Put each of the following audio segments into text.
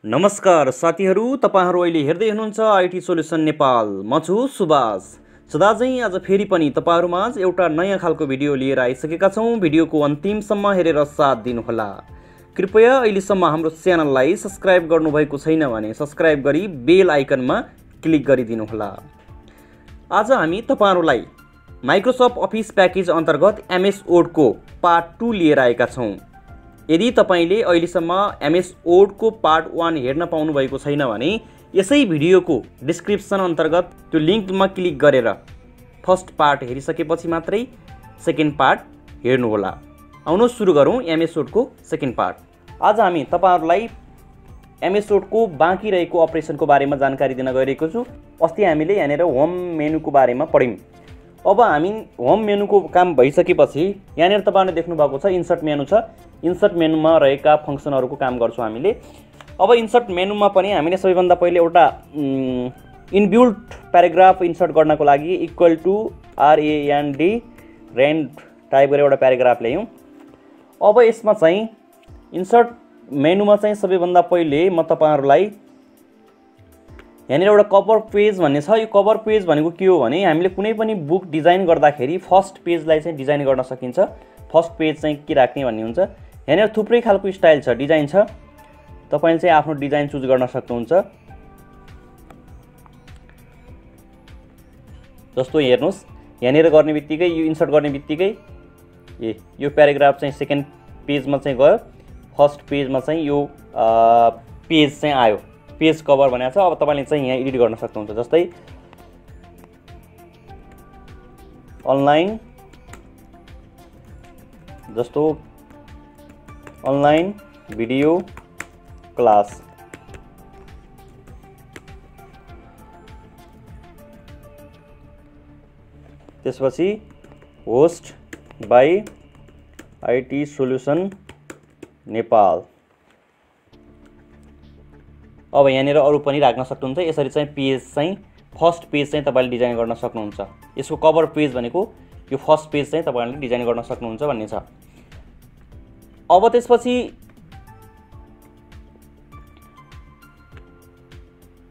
नमस्कार साथीहरू, तपाईहरु अहिले हेर्दै हुनुहुन्छ आईटी सोल्युसन नेपाल। म छु सुभाष। सदाझै आज फेरि पनि तपाईहरुमाझ एउटा नयाँ खालको भिडियो लिएर आइसकेका छौं। भिडियोको अन्तिमसम्म हेरेर साथ दिनुहोला। कृपया अहिलेसम्म हाम्रो च्यानललाई सब्स्क्राइब गर्नुभएको छैन भने सब्स्क्राइब गरी बेल आइकनमा क्लिक गरिदिनुहोला। आज हामी तपाईहरुलाई माइक्रोसफ्ट अफिस प्याकेज अन्तर्गत एमएस वर्ड को पार्ट 2 लिएर आएका छौं। यदि तपाईले अहिलेसम्म एमएस वर्ड को पार्ट 1 हेर्न पाउनु भएको छैन भने यसै भिडियोको डिस्क्रिप्सन अन्तर्गत त्यो लिंकमा क्लिक गरेर फर्स्ट पार्ट हेरिसकेपछि मात्रै सेकेन्ड पार्ट हेर्नु होला। आउनुहोस् सुरु गरौँ एमएस वर्ड को सेकेन्ड पार्ट। आज हामी तपाईहरुलाई एमएस वर्ड को बाँकी रहेको अपरेसनको बारेमा जानकारी दिन गइरहेको छु। अस्ति हामीले यहाँनेर होम मेनुको बारेमा पढ्यौं। अब हामी होम मेनुको काम भइसकेपछि यहाँनेर तपाईहरुले देख्नु भएको छ इन्सर्ट मेनु छ। इन्सर्ट मेनुमा रहेका फंक्सनहरुको काम गर्छौं हामीले। अब इन्सर्ट मेनुमा पनि हामीले सबैभन्दा पहिले एउटा इनबिल्ट प्याराग्राफ इन्सर्ट गर्नको लागि इक्वल टु RAND टाइप गरेर एउटा प्याराग्राफ ल्यायौं। अब यसमा चाहिँ इन्सर्ट मेनुमा चाहिँ सबैभन्दा पहिले म तपाईहरुलाई यहाँनिर एउटा कभर पेज भन्ने छ। यो कभर पेज भनेको के हो भने हामीले कुनै पनि बुक डिजाइन गर्दाखेरि फर्स्ट पेजलाई चाहिँ डिजाइन गर्न सकिन्छ। फर्स्ट पेज चाहिँ के राख्ने भन्ने हुन्छ। यहाँनिर थुप्रै खालको स्टाइल छ, डिजाइन छ। तपाईले चाहिँ आफ्नो डिजाइन चुज गर्न सक्नुहुन्छ। जस्तो हेर्नुस्, यहाँनिर गर्ने बित्तिकै यो इन्सर्ट गर्ने बित्तिकै यो प्याराग्राफ चाहिँ सेकेन्ड पेजमा चाहिँ गयो। फर्स्ट पेजमा चाहिँ यो पेज चाहिँ आयो। पेज कभर भनेको छ। अब तपाईले चाहिँ यहाँ एडिट गर्न सक्नुहुन्छ। जस्तै अनलाइन जस्तो अनलाइन भिडियो क्लास त्यसपछि host by IT solution Nepal. अब यहाँनिर अरु पनि राख्न सक्नुहुन्छ। यसरी चाहिँ पेज चाहिँ फर्स्ट पेज चाहिँ तपाईले डिजाइन गर्न सक्नुहुन्छ। यसको कभर पेज भनेको यो फर्स्ट पेज चाहिँ तपाईले डिजाइन गर्न सक्नुहुन्छ भन्ने छ। अब त्यसपछि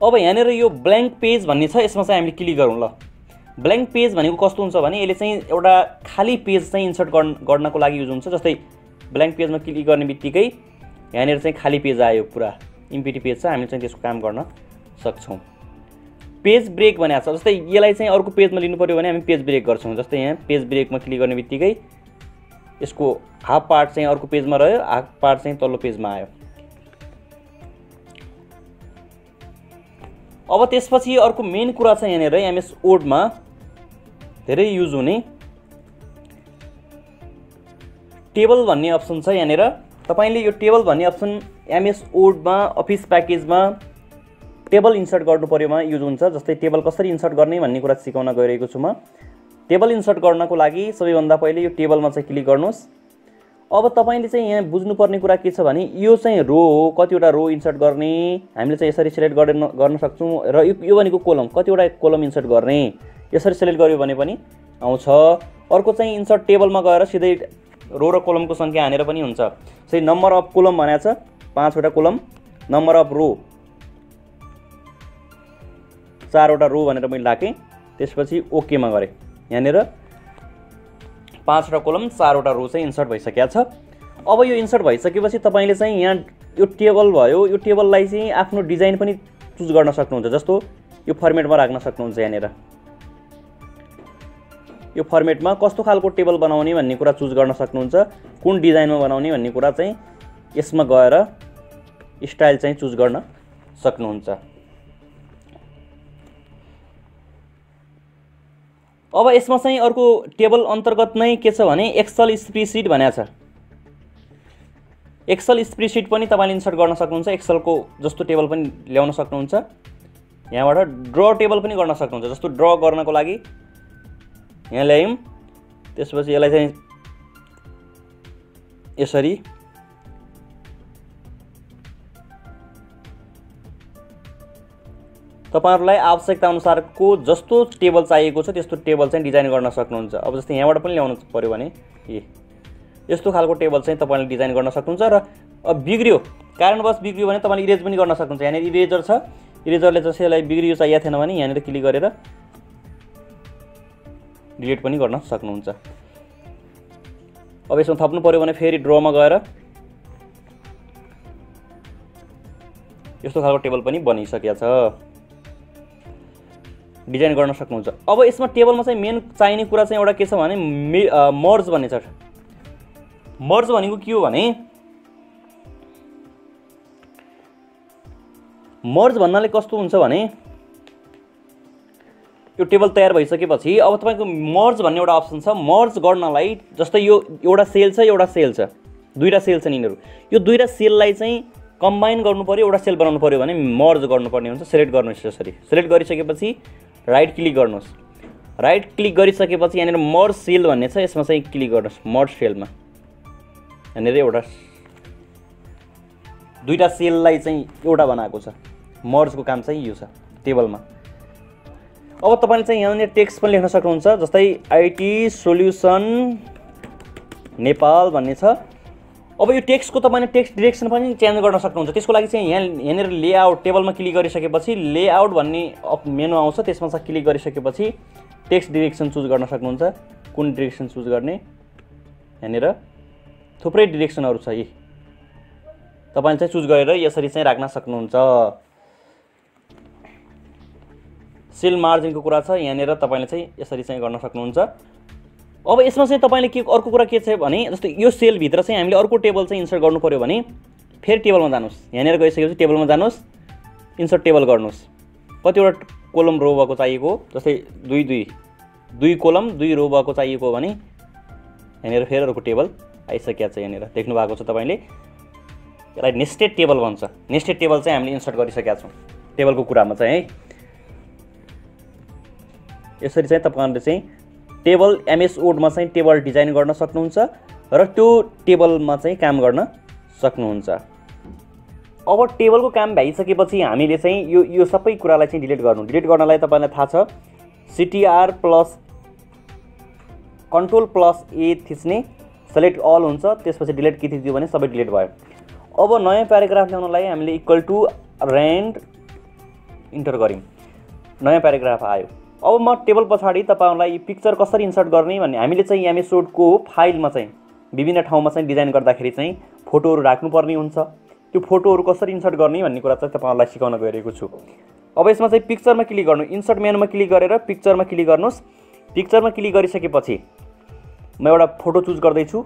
अब यहाँनिर यो ब्ल्याङ्क पेज भन्ने छ। यसमा चाहिँ हामीले क्लिक गरौँ। ल, ब्ल्याङ्क पेज भनेको कस्तो हुन्छ भने यसले चाहिँ एउटा खाली पेज चाहिँ इन्सर्ट गर्नको लागि युज हुन्छ। जस्तै ब्ल्याङ्क पेजमा क्लिक गर्ने बित्तिकै यहाँनिर चाहिँ खाली पेज आयो, पुरा इम्पिटी पेज छ। हामी चाहिँ त्यसको काम गर्न सक्छौं। पेज ब्रेक भनेको छ। जस्तै यसलाई चाहिँ अर्को पेजमा लिनु पर्यो भने हामी पेज ब्रेक गर्छौं। जस्तै यहाँ पेज ब्रेकमा क्लिक गर्ने बित्तिकै यसको हाफ पार्ट चाहिँ अर्को पेजमा रह्यो, हाफ पार्ट चाहिँ तल्लो पेजमा आयो। अब त्यसपछि अर्को मेन कुरा चाहिँ यहाँनिर एमएस वर्डमा धेरै युज हुने टेबल भन्ने अप्सन छ। यहाँनिर तपाईले यो टेबल भन्ने अप्सन एमएस वर्डमा अफिस प्याकेजमा टेबल इन्सर्ट गर्नु पर्योमा युज हुन्छ। जस्तै टेबल कसरी इन्सर्ट गर्ने भन्ने कुरा सिकाउन गइरहेको छु म। टेबल इन्सर्ट गर्नको लागि सबैभन्दा पहिले यो टेबलमा चाहिँ क्लिक गर्नुस्। अब तपाईले चाहिँ यहाँ बुझ्नुपर्ने कुरा के छ भने यो चाहिँ रो हो। कतिवटा रो इन्सर्ट गर्ने हामीले चाहिँ यसरी सिलेक्ट गर्न सक्छौं। र यो भनेको कोलम, कतिवटा कोलम इन्सर्ट गर्ने यसरी सिलेक्ट गर्यो भने पनि आउँछ। अर्को चाहिँ इन्सर्ट टेबलमा गएर सिधै रो र कोलमको संख्या हानेर पनि हुन्छ। सही नम्बर अफ कोलम भनेको छ 5 वटा कोलम, नम्बर अफ रो 4 वटा रो भनेर मैले राखेँ। त्यसपछि ओके मा गरे। यहाँनिर 5 वटा कोलम 4 वटा रो चाहिँ इन्सर्ट भइसकेको छ। अब यो इन्सर्ट भइसकेपछि तपाईले चाहिँ यहाँ यो टेबल भयो, यो टेबललाई चाहिँ आफ्नो डिजाइन पनि चुज गर्न सक्नुहुन्छ। जस्तो यो फर्मेटमा राख्न सक्नुहुन्छ। यहाँनिर यो फर्मेटमा कस्तो खालको टेबल बनाउने भन्ने कुरा चुज गर्न सक्नुहुन्छ। कुन डिजाइनमा बनाउने भन्ने कुरा चाहिँ यसमा गएर स्टाइल चाहिँ चुज गर्न सक्नुहुन्छ। अब यसमा चाहिँ अर्को टेबल अन्तर्गत नै के छ भने एक्सेल स्प्रेडशीट भनेको छ। एक्सेल स्प्रेडशीट पनि तपाईले इन्सर्ट गर्न सक्नुहुन्छ। एक्सेलको जस्तो टेबल पनि ल्याउन सक्नुहुन्छ। यहाँबाट ड्र टेबल पनि गर्न सक्नुहुन्छ। जस्तो ड्र गर्नको लागि यहाँ ल्यायौं। त्यसपछि यसलाई चाहिँ यसरी तपाईहरुलाई आवश्यकता अनुसारको जस्तो टेबल चाहिएको छ त्यस्तो टेबल चाहिँ डिजाइन गर्न सक्नुहुन्छ। अब जस्तै यहाँबाट पनि ल्याउनु पर्यो भने यस्तो खालको टेबल चाहिँ तपाईले डिजाइन गर्न सक्नुहुन्छ। र अब बिग्रियो कारणवश बिग्रियो भने तपाईँले इरेज पनि गर्न सक्नुहुन्छ। यहाँनिर इरेजर छ, इरेजरले चाहिँ यसलाई बिग्रियो चाहिएको थिएन भने यहाँनिर क्लिक गरेर डिलिट पनि गर्न सक्नुहुन्छ। अब यसमा थप्नु पर्यो भने फेरि ड्रमा गएर यस्तो खालको टेबल पनि बनिसकेको छ, डिजाइन गर्न सक्नुहुन्छ। अब यसमा टेबलमा चाहिँ मेन चाहिने कुरा चाहिँ एउटा के छ भने मर्ज भन्ने छ। मर्ज भनेको के हो भने मर्ज भन्नाले कस्तो हुन्छ भने यो टेबल तयार भइसकेपछि अब तपाईको मर्ज भन्ने एउटा अप्सन छ। मर्ज गर्नलाई जस्तै यो एउटा सेल छ, एउटा सेल छ, दुईटा सेल छन् यिनीहरू, यो दुईटा सेललाई चाहिँ कम्बाइन गर्नु पर्यो, एउटा सेल बनाउनु पर्यो भने मर्ज गर्नुपर्ने हुन्छ। सेलेक्ट गर्नुहोस्, यसरी सेलेक्ट गरिसकेपछि राइट क्लिक गर्नुहोस्। राइट क्लिक गरिसकेपछि यहाँनिर मर्ज सेल भन्ने छ, यसमा चाहिँ क्लिक गर्नुहोस्। मर्ज सेलमा यहाँनिर एउटा दुईटा सेललाई चाहिँ एउटा बनाएको छ। मर्जको काम चाहिँ यो छ टेबलमा। अब तपाईले चाहिँ यहाँनिर टेक्स्ट पनि लेख्न सक्नुहुन्छ, जस्तै आईटी सोल्युसन नेपाल भन्ने छ। अब यो टेक्स्टको तपाईले टेक्स्ट डिरेक्सन पनि चेन्ज गर्न सक्नुहुन्छ। त्यसको लागि चाहिँ यहाँनिर लेआउट टेबलमा क्लिक गरिसकेपछि लेआउट भन्ने मेनु आउँछ, त्यसमा चाहिँ क्लिक गरिसकेपछि टेक्स्ट डिरेक्सन चुज गर्न सक्नुहुन्छ। कुन डिरेक्सन चुज गर्ने, यहाँनिर थुप्रै डिरेक्सनहरू छ, यी तपाईले चाहिँ चुज गरेर यसरी चाहिँ राख्न सक्नुहुन्छ। सेल मार्जिनको कुरा छ, यहाँनिर तपाईले चाहिँ यसरी चाहिँ गर्न सक्नुहुन्छ। अब यसमा चाहिँ तपाईले के अर्को कुरा के छ भने जस्तै यो सेल भित्र चाहिँ हामीले अर्को टेबल चाहिँ इन्सर्ट गर्नु पर्यो भने फेरि टेबलमा जानुहोस्। यहाँनिर गइसकेपछि टेबलमा जानुहोस्, इन्सर्ट टेबल गर्नुहोस्। कतिवटा कोलम रो भएको चाहिएको, जस्तै दुई कोलम 2 रो भएको चाहिएको भने यहाँनिर फेरि अर्को टेबल आइसकेको छ। यहाँनिर देख्नु भएको छ तपाईले, यसलाई नेस्टेड टेबल भन्छ। नेस्टेड टेबल चाहिँ हामीले इन्सर्ट गरिसकेका छौँ टेबलको कुरामा चाहिँ है। यसरी चाहिँ तपाईहरुले चाहिँ टेबल एमएस वर्डमा चाहिँ टेबल डिजाइन गर्न सक्नुहुन्छ र त्यो टेबलमा चाहिँ काम गर्न सक्नुहुन्छ। अब टेबलको काम भइसकेपछि हामीले चाहिँ यो सबै कुरालाई चाहिँ डिलिट गर्नलाई तपाईलाई थाहा छ, CTR प्लस कन्ट्रोल प्लस ए थिच्ने सेलेक्ट अल हुन्छ, त्यसपछि डिलिट की थिच्दियो भने सबै डिलिट भयो। अब नयाँ प्याराग्राफ ल्याउनलाई हामीले इक्वल टु रेन्ड इन्टर गर्यौं, नयाँ प्याराग्राफ आयो। अब म टेबल पछाडि तपाईहरुलाई पिक्चर कसरी इन्सर्ट गर्ने भन्ने हामीले चाहिँ एमएस वर्डको फाइलमा चाहिँ विभिन्न ठाउँमा चाहिँ डिजाइन गर्दाखेरि चाहिँ फोटोहरु राख्नुपर्ने हुन्छ। त्यो फोटोहरु कसरी इन्सर्ट गर्ने भन्ने कुरा चाहिँ तपाईहरुलाई सिकाउन गइरहेको छु। अब यसमा चाहिँ पिक्चरमा क्लिक गर्नु, इन्सर्ट मेनुमा क्लिक गरेर पिक्चरमा क्लिक गर्नुस्। पिक्चरमा क्लिक गरिसकेपछि म एउटा फोटो चुज गर्दै छु।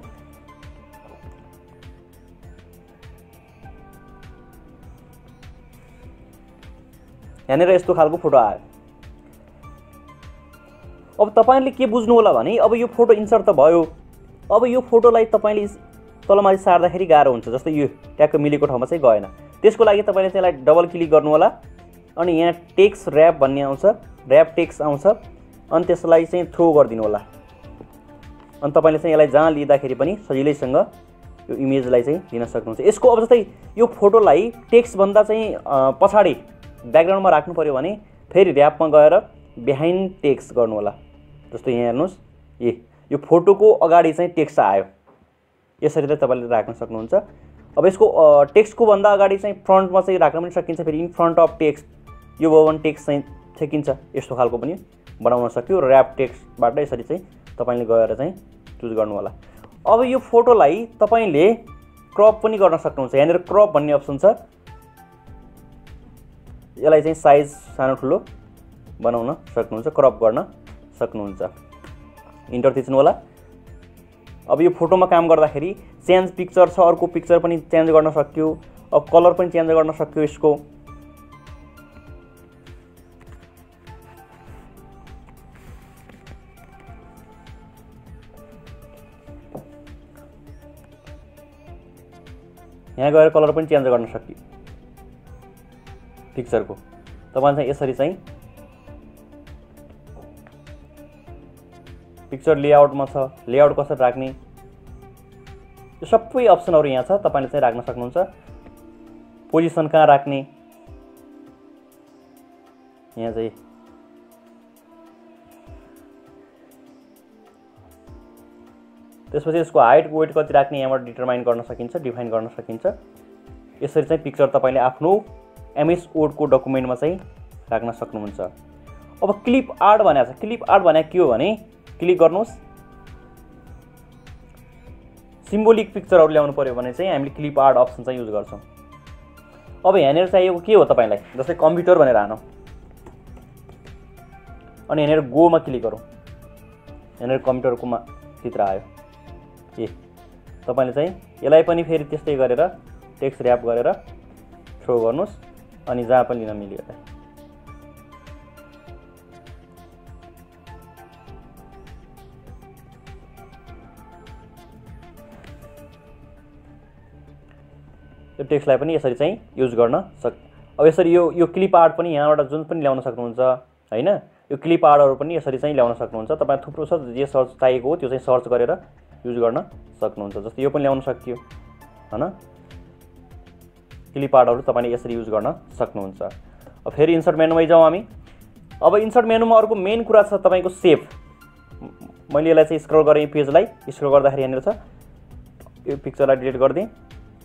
यहाँनिर यस्तो खालको फोटो आयो। अब तपाईहरुले के बुझ्नु होला भने अब यो फोटो इन्सर्ट त भयो, अब यो फोटोलाई तपाईले तलमाथि सार्दाखेरि गाह्रो हुन्छ। जस्तै यो ट्याक्क मिलेको ठाउँमा चाहिँ गएन, त्यसको लागि तपाईले चाहिँ यसलाई डबल क्लिक गर्नु होला। अनि यहाँ टेक्स्ट र्याप भन्ने आउँछ, र्याप टेक्स्ट आउँछ, अनि त्यसलाई चाहिँ थ्रो गरिदिनु होला। अनि तपाईले चाहिँ यसलाई जहाँ लिँदाखेरि पनि सजिलैसँग यो इमेजलाई चाहिँ लिन सक्नुहुन्छ। यसको अब जस्तै यो फोटोलाई टेक्स्ट भन्दा चाहिँ पछाडि ब्याकग्राउन्डमा राख्नु पर्यो भने फेरि र्यापमा गएर बिहाइन्ड टेक्स्ट गर्नु होला। जस्तो यहाँ हेर्नुस्, यो फोटोको अगाडि चाहिँ टेक्स्ट आयो, यसरी चाहिँ तपाईले राख्न सक्नुहुन्छ। अब यसको टेक्स्टको भन्दा अगाडि चाहिँ फ्रन्टमा चाहिँ राख्न पनि सकिन्छ। फेरि इन फ्रन्ट अफ टेक्स्ट यो भयो भने टेक्स्ट चाहिँ ठेकिन्छ, यस्तो खालको पनि बनाउन सक्यो। र्याप टेक्स्टबाट यसरी चाहिँ तपाईले गएर चाहिँ चुज गर्नु होला। अब यो फोटोलाई तपाईले क्रप पनि गर्न सक्नुहुन्छ। यहाँनिर क्रप भन्ने अप्सन छ, यसलाई चाहिँ साइज सानो ठुलो बनाउन सक्नुहुन्छ, क्रप गर्न सक्नुहुन्छ। इन्टर थिच्नु होला। अब यो फोटोमा काम गर्दाखेरि चेन्ज पिक्चर छ, अर्को पिक्चर पनि चेन्ज गर्न सक्यो। अब कलर पनि चेन्ज गर्न सक्यो यसको। यहाँ गएर कलर पनि चेन्ज गर्न सक्यो पिक्चरको। तपाईले चाहिँ यसरी चाहिँ पिक्चर लेआउटमा छ, लेआउट कसरी राख्ने यो सबै अप्सनहरु यहाँ छ, तपाईले चाहिँ राख्न सक्नुहुन्छ। पोजिसन कहाँ राख्ने यहाँ चाहिँ त्यसपछि यसको हाइट वेट कति राख्ने यहाँबाट डिटरमाइन गर्न सकिन्छ, डिफाइन गर्न सकिन्छ। यसरी चाहिँ पिक्चर तपाईले आफ्नो एमएस वर्डको डकुमेन्टमा चाहिँ राख्न सक्नुहुन्छ। अब क्लिप आर्ट भनेको छ। क्लिप आर्ट भनेको के हो भने क्लिक गर्नुहोस्, सिम्बोलिक पिक्चरहरु ल्याउनु पर्यो भने चाहिँ हामीले क्लिप आर्ट अप्सन चाहिँ युज गर्छौं। अब यहाँनिर चाहिएको के हो तपाईलाई, जस्तै कम्प्युटर भनेर हानौं अनि यहाँनिर गो मा क्लिक गरौँ। यहाँनिर कम्प्युटरको चित्र आयो। तपाईले चाहिँ यसलाई पनि फेरि त्यस्तै गरेर टेक्स्ट र्याप गरेर थ्रो गर्नुस् अनि जहाँ पनि लिन मिल्यो। यो टेक्स्टलाई पनि यसरी चाहिँ युज गर्न अब यसरी यो क्लिप आर्ट पनि यहाँबाट जुन पनि ल्याउन सक्नुहुन्छ हैन। यो क्लिप आर्टहरु पनि यसरी चाहिँ ल्याउन सक्नुहुन्छ। तपाईलाई थुप्रो छ, जे सर्च चाहिएको हो त्यो चाहिँ सर्च गरेर युज गर्न सक्नुहुन्छ। जस्तै यो पनि ल्याउन सकियो हैन। क्लिप आर्टहरु तपाईले यसरी युज गर्न सक्नुहुन्छ। अब फेरि इन्सर्ट मेनुमै जाउँ हामी। अब इन्सर्ट मेनुमा अर्को मेन कुरा छ तपाईको सेभ। मैले यसलाई चाहिँ स्क्रल गरे पेजलाई, स्क्रल गर्दाखेरि यहाँनिर छ यो पिक्चरलाई डिलिट गर्दिए।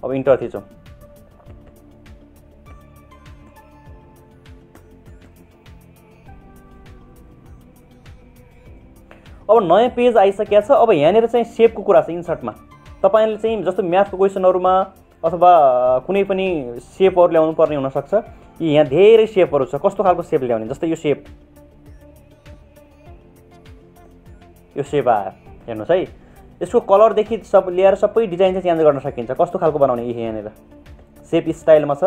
अब इन्टर थिचौं। अब नयाँ पेज आइसकेको छ। अब यहाँनिर चाहिँ सेभको कुरा छ इन्सर्टमा। तपाईले चाहिँ जस्तो म्याथको क्वेशनहरुमा अथवा कुनै पनि सेपहरु ल्याउनु पर्ने हुन सक्छ। यहाँ धेरै सेपहरु छ, कस्तो खालको सेप ल्याउने। जस्तै यो सेप आयो हेर्नुस् है। यसको कलर देखि सब ल्याएर सबै डिजाइन चाहिँ चेन्ज गर्न सकिन्छ। कस्तो खालको बनाउने यहाँनिर सेप स्टाइलमा छ,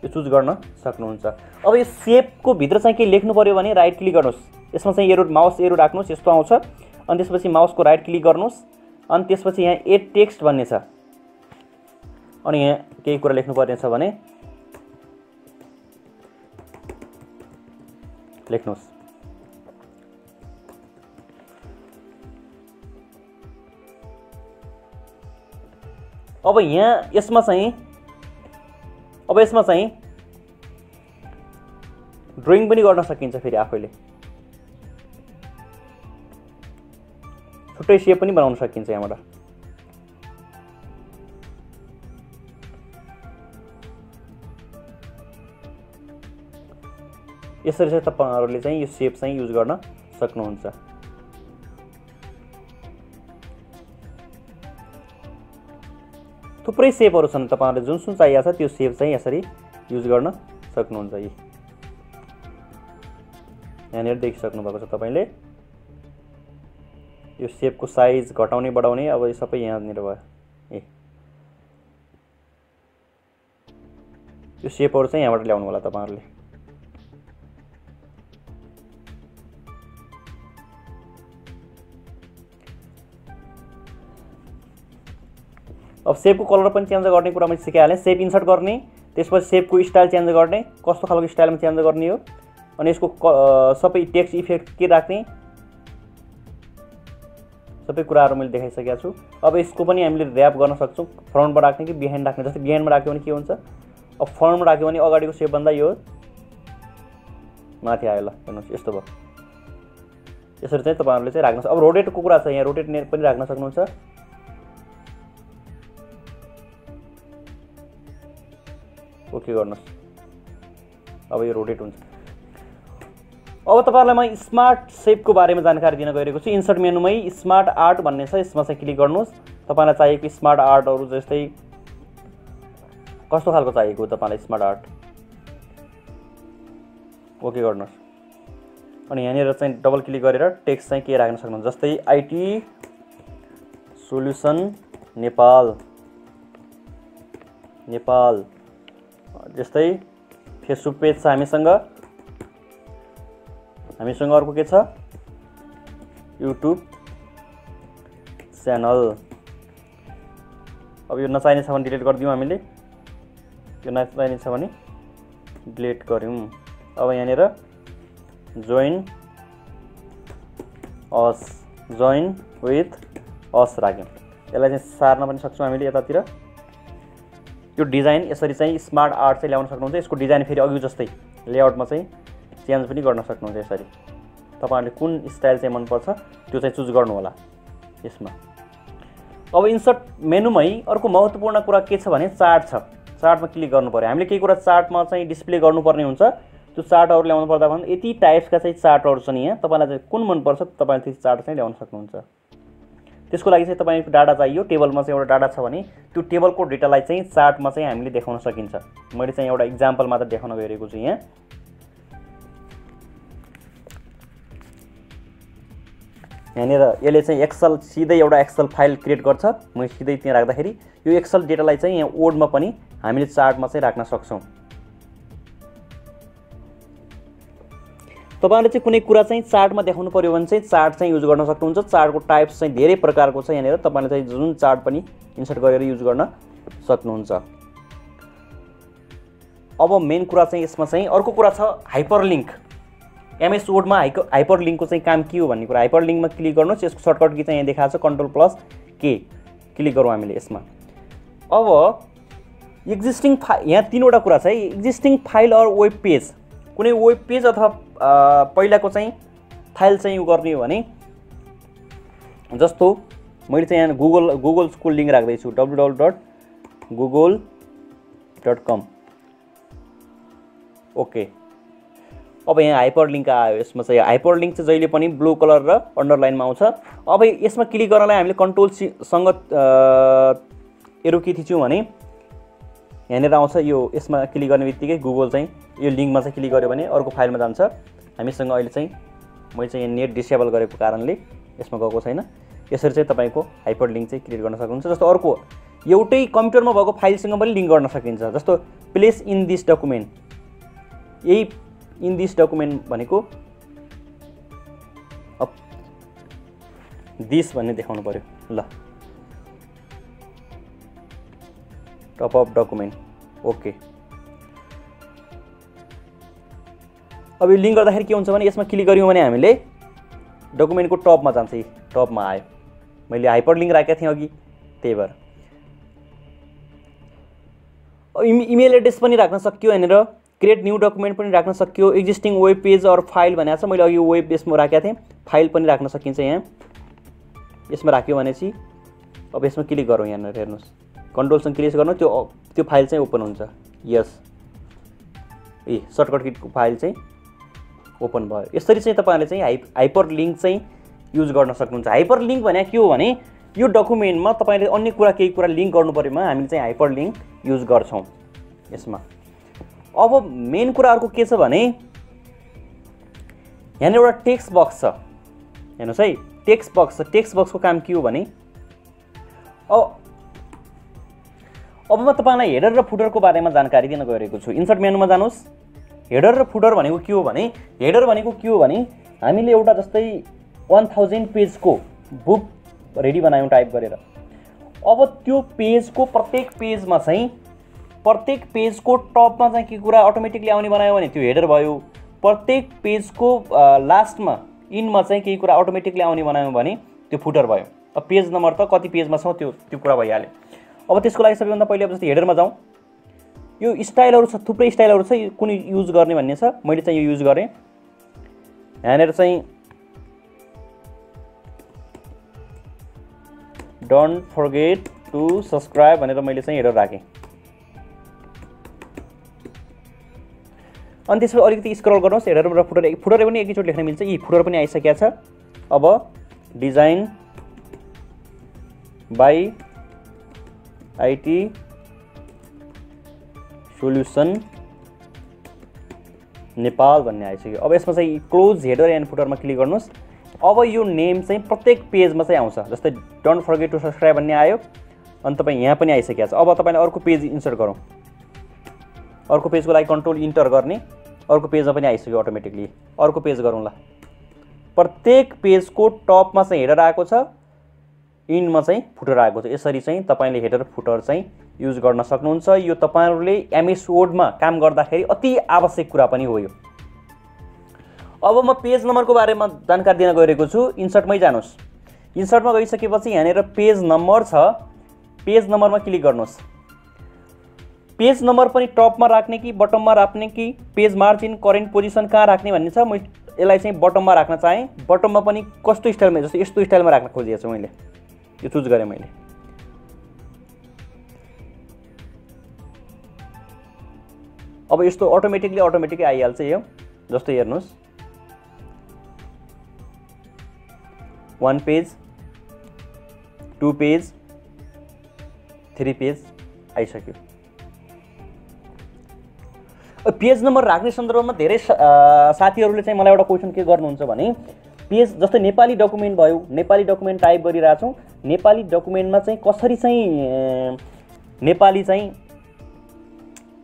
यो चुज गर्न सक्नुहुन्छ। अब यो सेपको भित्र चाहिँ के लेख्नु पर्यो भने राइट क्लिक गर्नुस्। यसमा चाहिँ एरो माउस एरो राख्नुस्, यस्तो आउँछ। अनि त्यसपछि माउसको राइट क्लिक गर्नुस् अनि त्यसपछि यहाँ एड टेक्स्ट भन्ने छ। अनि यहाँ केही कुरा लेख्नु पर्ने छ भने लेख्नुस्। अब यसमा चाहिँ ड्रइङ पनि गर्न सकिन्छ। फेरि आफैले छुट्टै सेप पनि बनाउन सकिन्छ यहाँबाट। यसरी चाहिँ तपाईहरुले चाहिँ यो सेप चाहिँ युज गर्न सक्नुहुन्छ। थुप्रै सेपहरु छन्, तपाईहरुले जुनसुन चाहिएको छ त्यो सेप चाहिँ यसरी युज गर्न सक्नुहुन्छ। यहाँनिर देखिसक्नु भएको छ तपाईले। यो सेपको साइज घटाउने बढाउने अब यो सबै यहाँनिर भयो। यो सेपहरु चाहिँ यहाँबाट ल्याउनु होला तपाईहरुले। अब सेपको कलर पनि चेन्ज गर्ने कुरा मैले सिकाइहालेँ। सेप इन्सर्ट गर्ने, त्यसपछि सेपको स्टाइल चेन्ज गर्ने, कस्तो खालको स्टाइलमा चेन्ज गर्ने हो, अनि यसको सबै टेक्स्ट इफेक्ट के राख्ने, सबै कुराहरु मैले देखाइसकेको छु। अब यसको पनि हामीले र्याप गर्न सक्छौं। फ्रन्टमा राख्ने कि बिहाइन्ड राख्ने। जस्तै बिहाइन्डमा राख्यो भने के हुन्छ, अब फ्रन्टमा राख्यो भने अगाडिको सेप भन्दा यो माथि आयो। ल हेर्नुस् यस्तो भयो। यसरी चाहिँ तपाईहरुले चाहिँ राख्नुस्। अब रोटेटको कुरा छ, यहाँ रोटेट पनि राख्न सक्नुहुन्छ। ओके गर्नुस्। अब यो रोटेट हुन्छ। अब तपाईहरुलाई म स्मार्ट सेपको बारेमा जानकारी दिन गइरहेको छु। इन्सर्ट मेनुमै स्मार्ट आर्ट भन्ने छ, यसमा चाहिँ क्लिक गर्नुस्। तपाईलाई चाहिएको स्मार्ट आर्टहरु जस्तै कस्तो खालको चाहिएको तपाईलाई स्मार्ट आर्ट, ओके गर्नुस्। अनि यहाँनिर चाहिँ डबल क्लिक गरेर टेक्स्ट चाहिँ के राख्न सक्नुहुन्छ। जस्तै आईटी सोल्युसन नेपाल। जस्तै फेसबुक पेज छ हामीसँग अर्को के छ, युट्युब च्यानल। अब यो नचाहिने छ भने डिलिट गरिदिउँ हामीले, यो नचाहिने छ भने डिलिट गर्यौं। अब यहाँनिर जोइन विथ अस राख्यौं। यसलाई चाहिँ सार्न पनि सक्छौं हामीले यतातिर। यो डिजाइन यसरी चाहिँ स्मार्ट आर्ट चाहिँ ल्याउन सक्नुहुन्छ। यसको डिजाइन फेरि अघि जस्तै लेआउटमा चाहिँ चेन्ज पनि गर्न सक्नुहुन्छ। यसरी तपाईहरुले कुन स्टाइल चाहिँ मन पर्छ त्यो चाहिँ चुज गर्नु होला यसमा। अब इन्सर्ट मेनुमै अर्को महत्त्वपूर्ण कुरा के छ भने चार्ट छ। चार्टमा क्लिक गर्नु पर्यो। हामीले केही कुरा चार्टमा चाहिँ डिस्प्ले गर्नुपर्ने हुन्छ। त्यो चार्टहरू ल्याउनु पर्दा भने यति टाइप्सका चाहिँ चार्टहरू छन् यहाँ। तपाईँलाई चाहिँ कुन मनपर्छ तपाईँले त्यो चार्ट चाहिँ ल्याउन सक्नुहुन्छ। त्यसको लागि चाहिँ तपाईँको डाटा चाहियो। टेबलमा चाहिँ एउटा डाटा छ भने त्यो टेबलको डेटालाई चाहिँ चार्टमा चाहिँ हामीले देखाउन सकिन्छ। मैले चाहिँ एउटा इक्जाम्पल मात्र देखाउन गइरहेको छु यहाँ। यहाँनिर यसले चाहिँ एक्सेल सिधै एउटा एक्सेल फाइल क्रिएट गर्छ। म सिधै त्यहाँ राख्दाखेरि यो एक्सेल डेटालाई चाहिँ यहाँ वर्डमा पनि हामीले चार्टमा चाहिँ राख्न सक्छौँ। तपाईहरुले चाहिँ कुनै कुरा चाहिँ चार्टमा देखाउनु पर्यो भने चाहिँ चार्ट चाहिँ युज गर्न सक्नुहुन्छ। चार्टको टाइप्स चाहिँ धेरै प्रकारको छ यहाँनिर। तपाईले चाहिँ जुन चार्ट पनि इन्सर्ट गरेर युज गर्न सक्नुहुन्छ। अब मेन कुरा चाहिँ यसमा चाहिँ अर्को कुरा छ हाइपरलिंक। एमएस वर्डमा हाइपरलिंकको चाहिँ काम के हो भन्ने कुरा। हाइपरलिंकमा क्लिक गर्नुहोस्। यसको सर्टकट की चाहिँ यहाँ देखाएको छ Ctrl+K। क्लिक गरौँ हामीले यसमा। अब एक्जिस्टिङ यहाँ तीनवटा कुरा छ है। एक्जिस्टिङ फाइल अर वेब पेज, कुनै वेब पेज अथवा पहिलाको चाहिँ फाइल चाहिँ यो गर्ने हो भने जस्तो मैले चाहिँ यहाँ गुगलको लिंक राख्दै छु www.google.com। ओके, अब यहाँ हाइपरलिंक आयो। यसमा चाहिँ हाइपरलिंक चाहिँ जहिले पनि ब्लू कलर र अन्डरलाइनमा आउँछ। अब यसमा क्लिक गर्नलाई हामीले कन्ट्रोल सँग एरो की थिच्यौं भने यहाँनिर आउँछ। यो यसमा क्लिक गर्ने बित्तिकै गुगल चाहिँ यो लिंकमा चाहिँ क्लिक गर्यो भने अर्को फाइलमा जान्छ। हामीसँग अहिले चाहिँ मैले चाहिँ यहाँ नेट डिसेबल गरेको कारणले यसमा गएको छैन। यसरी चाहिँ तपाईको हाइपरलिंक चाहिँ क्रिएट गर्न सक्नुहुन्छ। जस्तो अर्को एउटै कम्प्युटरमा भएको फाइलसँग पनि लिंक गर्न सकिन्छ। जस्तो प्लेस इन दिस डकुमेन्ट, यही इन दिस डकुमेन्ट भनेको दिस भन्ने देखाउनु पर्यो। ल टप अफ डकुमेन्ट। ओके, अब यो लिंक गर्दाखेरि के हुन्छ भने यसमा क्लिक गर्यौं भने हामीले डकुमेन्टको टपमा जान्छ। टपमा आयो। मैले हाइपरलिंक राखेको थिएँ अघि, त्यही भएर। इमेल एड्रेस पनि राख्न सकियो यहाँनिर। क्रिएट न्यू डकुमेन्ट पनि राख्न सकियो। एक्जिस्टिङ वेब पेज अर फाइल भनेको छ। मैले अघि वेब पेजमा राखेको थिएँ। फाइल पनि राख्न सकिन्छ यहाँ। यसमा राख्यो भनेपछि अब यसमा क्लिक गरौँ। यहाँनिर हेर्नुहोस्, कन्ट्रोलसँग क्लिक गर्नु, त्यो फाइल चाहिँ ओपन हुन्छ। यस, सर्टकट किटको फाइल चाहिँ ओपन भयो। यसरी चाहिँ तपाईहरुले चाहिँ हाइपरलिंक चाहिँ युज गर्न सक्नुहुन्छ। हाइपरलिंक भने के हो भने यो डकुमेन्टमा तपाईले अन्य कुरा केही कुरा लिंक गर्नु पर्योमा हामीले चाहिँ हाइपरलिंक युज गर्छौं यसमा। अब मेन कुरा अर्को के छ भने यहाँ एउटा टेक्स्ट बक्स छ। हेर्नुस् है, टेक्स्ट बक्स छ। टेक्स्ट बक्सको काम के हो भने अब म तपाईलाई हेडर र फुटरको बारेमा जानकारी दिन गइरहेको छु। इन्सर्ट मेनुमा जानुस्। हेडर र फुटर भनेको के हो भने हेडर भनेको के हो भने हामीले एउटा जस्तै 1000 पेजको बुक रेडी बनायौं टाइप गरेर। अब त्यो पेजको प्रत्येक पेजको टपमा चाहिँ के कुरा अटोमेटिकली आउने बनायो भने त्यो हेडर भयो। प्रत्येक पेजको लास्टमा इनमा चाहिँ केही कुरा अटोमेटिकली आउने बनायो भने त्यो फुटर भयो। अब पेज नम्बर त कति पेजमा छ त्यो कुरा भइहाल्यो। अब त्यसको लागि सबैभन्दा पहिले अब जस्तै हेडरमा जाउँ। यो स्टाइलहरु छ, थुप्रै स्टाइलहरु छ। कुन युज गर्ने भन्ने छ। मैले चाहिँ यो युज गरे। यहाँनिर चाहिँ डोन्ट फर्गेट टु सब्स्क्राइब भनेर मैले चाहिँ हेडर राखेँ। अनि त्यसपछि अलिकति स्क्रल गर्नुहोस्। हेडर र फुटर पनि एकैचोटि लेख्न मिल्छ। यी फुटर पनि आइसकेको छ। अब design by IT solution Nepal भन्ने आइसक्यो। अब यसमा चाहिँ क्लोज हेडर एन्ड फुटरमा क्लिक गर्नुहोस्। अब यो नेम चाहिँ प्रत्येक पेजमा चाहिँ आउँछ। जस्तै डोन्ट फर्गेट टु सब्स्क्राइब भन्ने आयो। अनि तपाईँ यहाँ पनि आइसकेको छ। अब तपाईले अर्को पेज इन्सर्ट गरौँ। अर्को पेजको लागि कन्ट्रोल इन्टर गर्ने। अर्को पेजमा पनि आइसक्यो अटोमेटिकली। अर्को पेज गरौँ ल। प्रत्येक पेजको टपमा चाहिँ हेडर आएको छ, इनमा चाहिँ फुटर आएको छ। यसरी चाहिँ तपाईले हेडर फुटर चाहिँ युज गर्न सक्नुहुन्छ। यो तपाईहरुले एमएस वर्डमा काम गर्दाखेरि अति आवश्यक कुरा पनि हो यो। अब म पेज नम्बरको बारेमा जानकारी दिन गइरहेको छु। इन्सर्टमै जानुस्। इन्सर्टमा गइसकेपछि यहाँनिर पेज नम्बर छ। पेज नम्बरमा क्लिक गर्नुहोस्। पेज नम्बर पनि टपमा राख्ने कि बटममा राख्ने कि पेज मार्जिन करेन्ट पोजिसन कहाँ राख्ने भन्ने छ। म यसलाई चाहिँ बटममा राख्न चाहे। बटममा पनि कस्तो स्टाइलमा, जस्तो यस्तो स्टाइलमा राख्न खोजेको छु मैले। यो चुज गरेँ मैले। अब यस्तो अटोमेटिकली आइहाल्छ यो। जस्तो हेर्नुहोस् 1 पेज 2 पेज 3 पेज आइसक्यो। पेज नम्बर राख्ने सन्दर्भमा धेरै साथीहरूले चाहिँ मलाई एउटा क्वेसन के गर्नुहुन्छ भने पेज जस्तै नेपाली डकुमेन्ट भयो, नेपाली डकुमेन्ट टाइप गरिरहेको छौँ, नेपाली डकुमेन्टमा चाहिँ कसरी चाहिँ नेपाली चाहिँ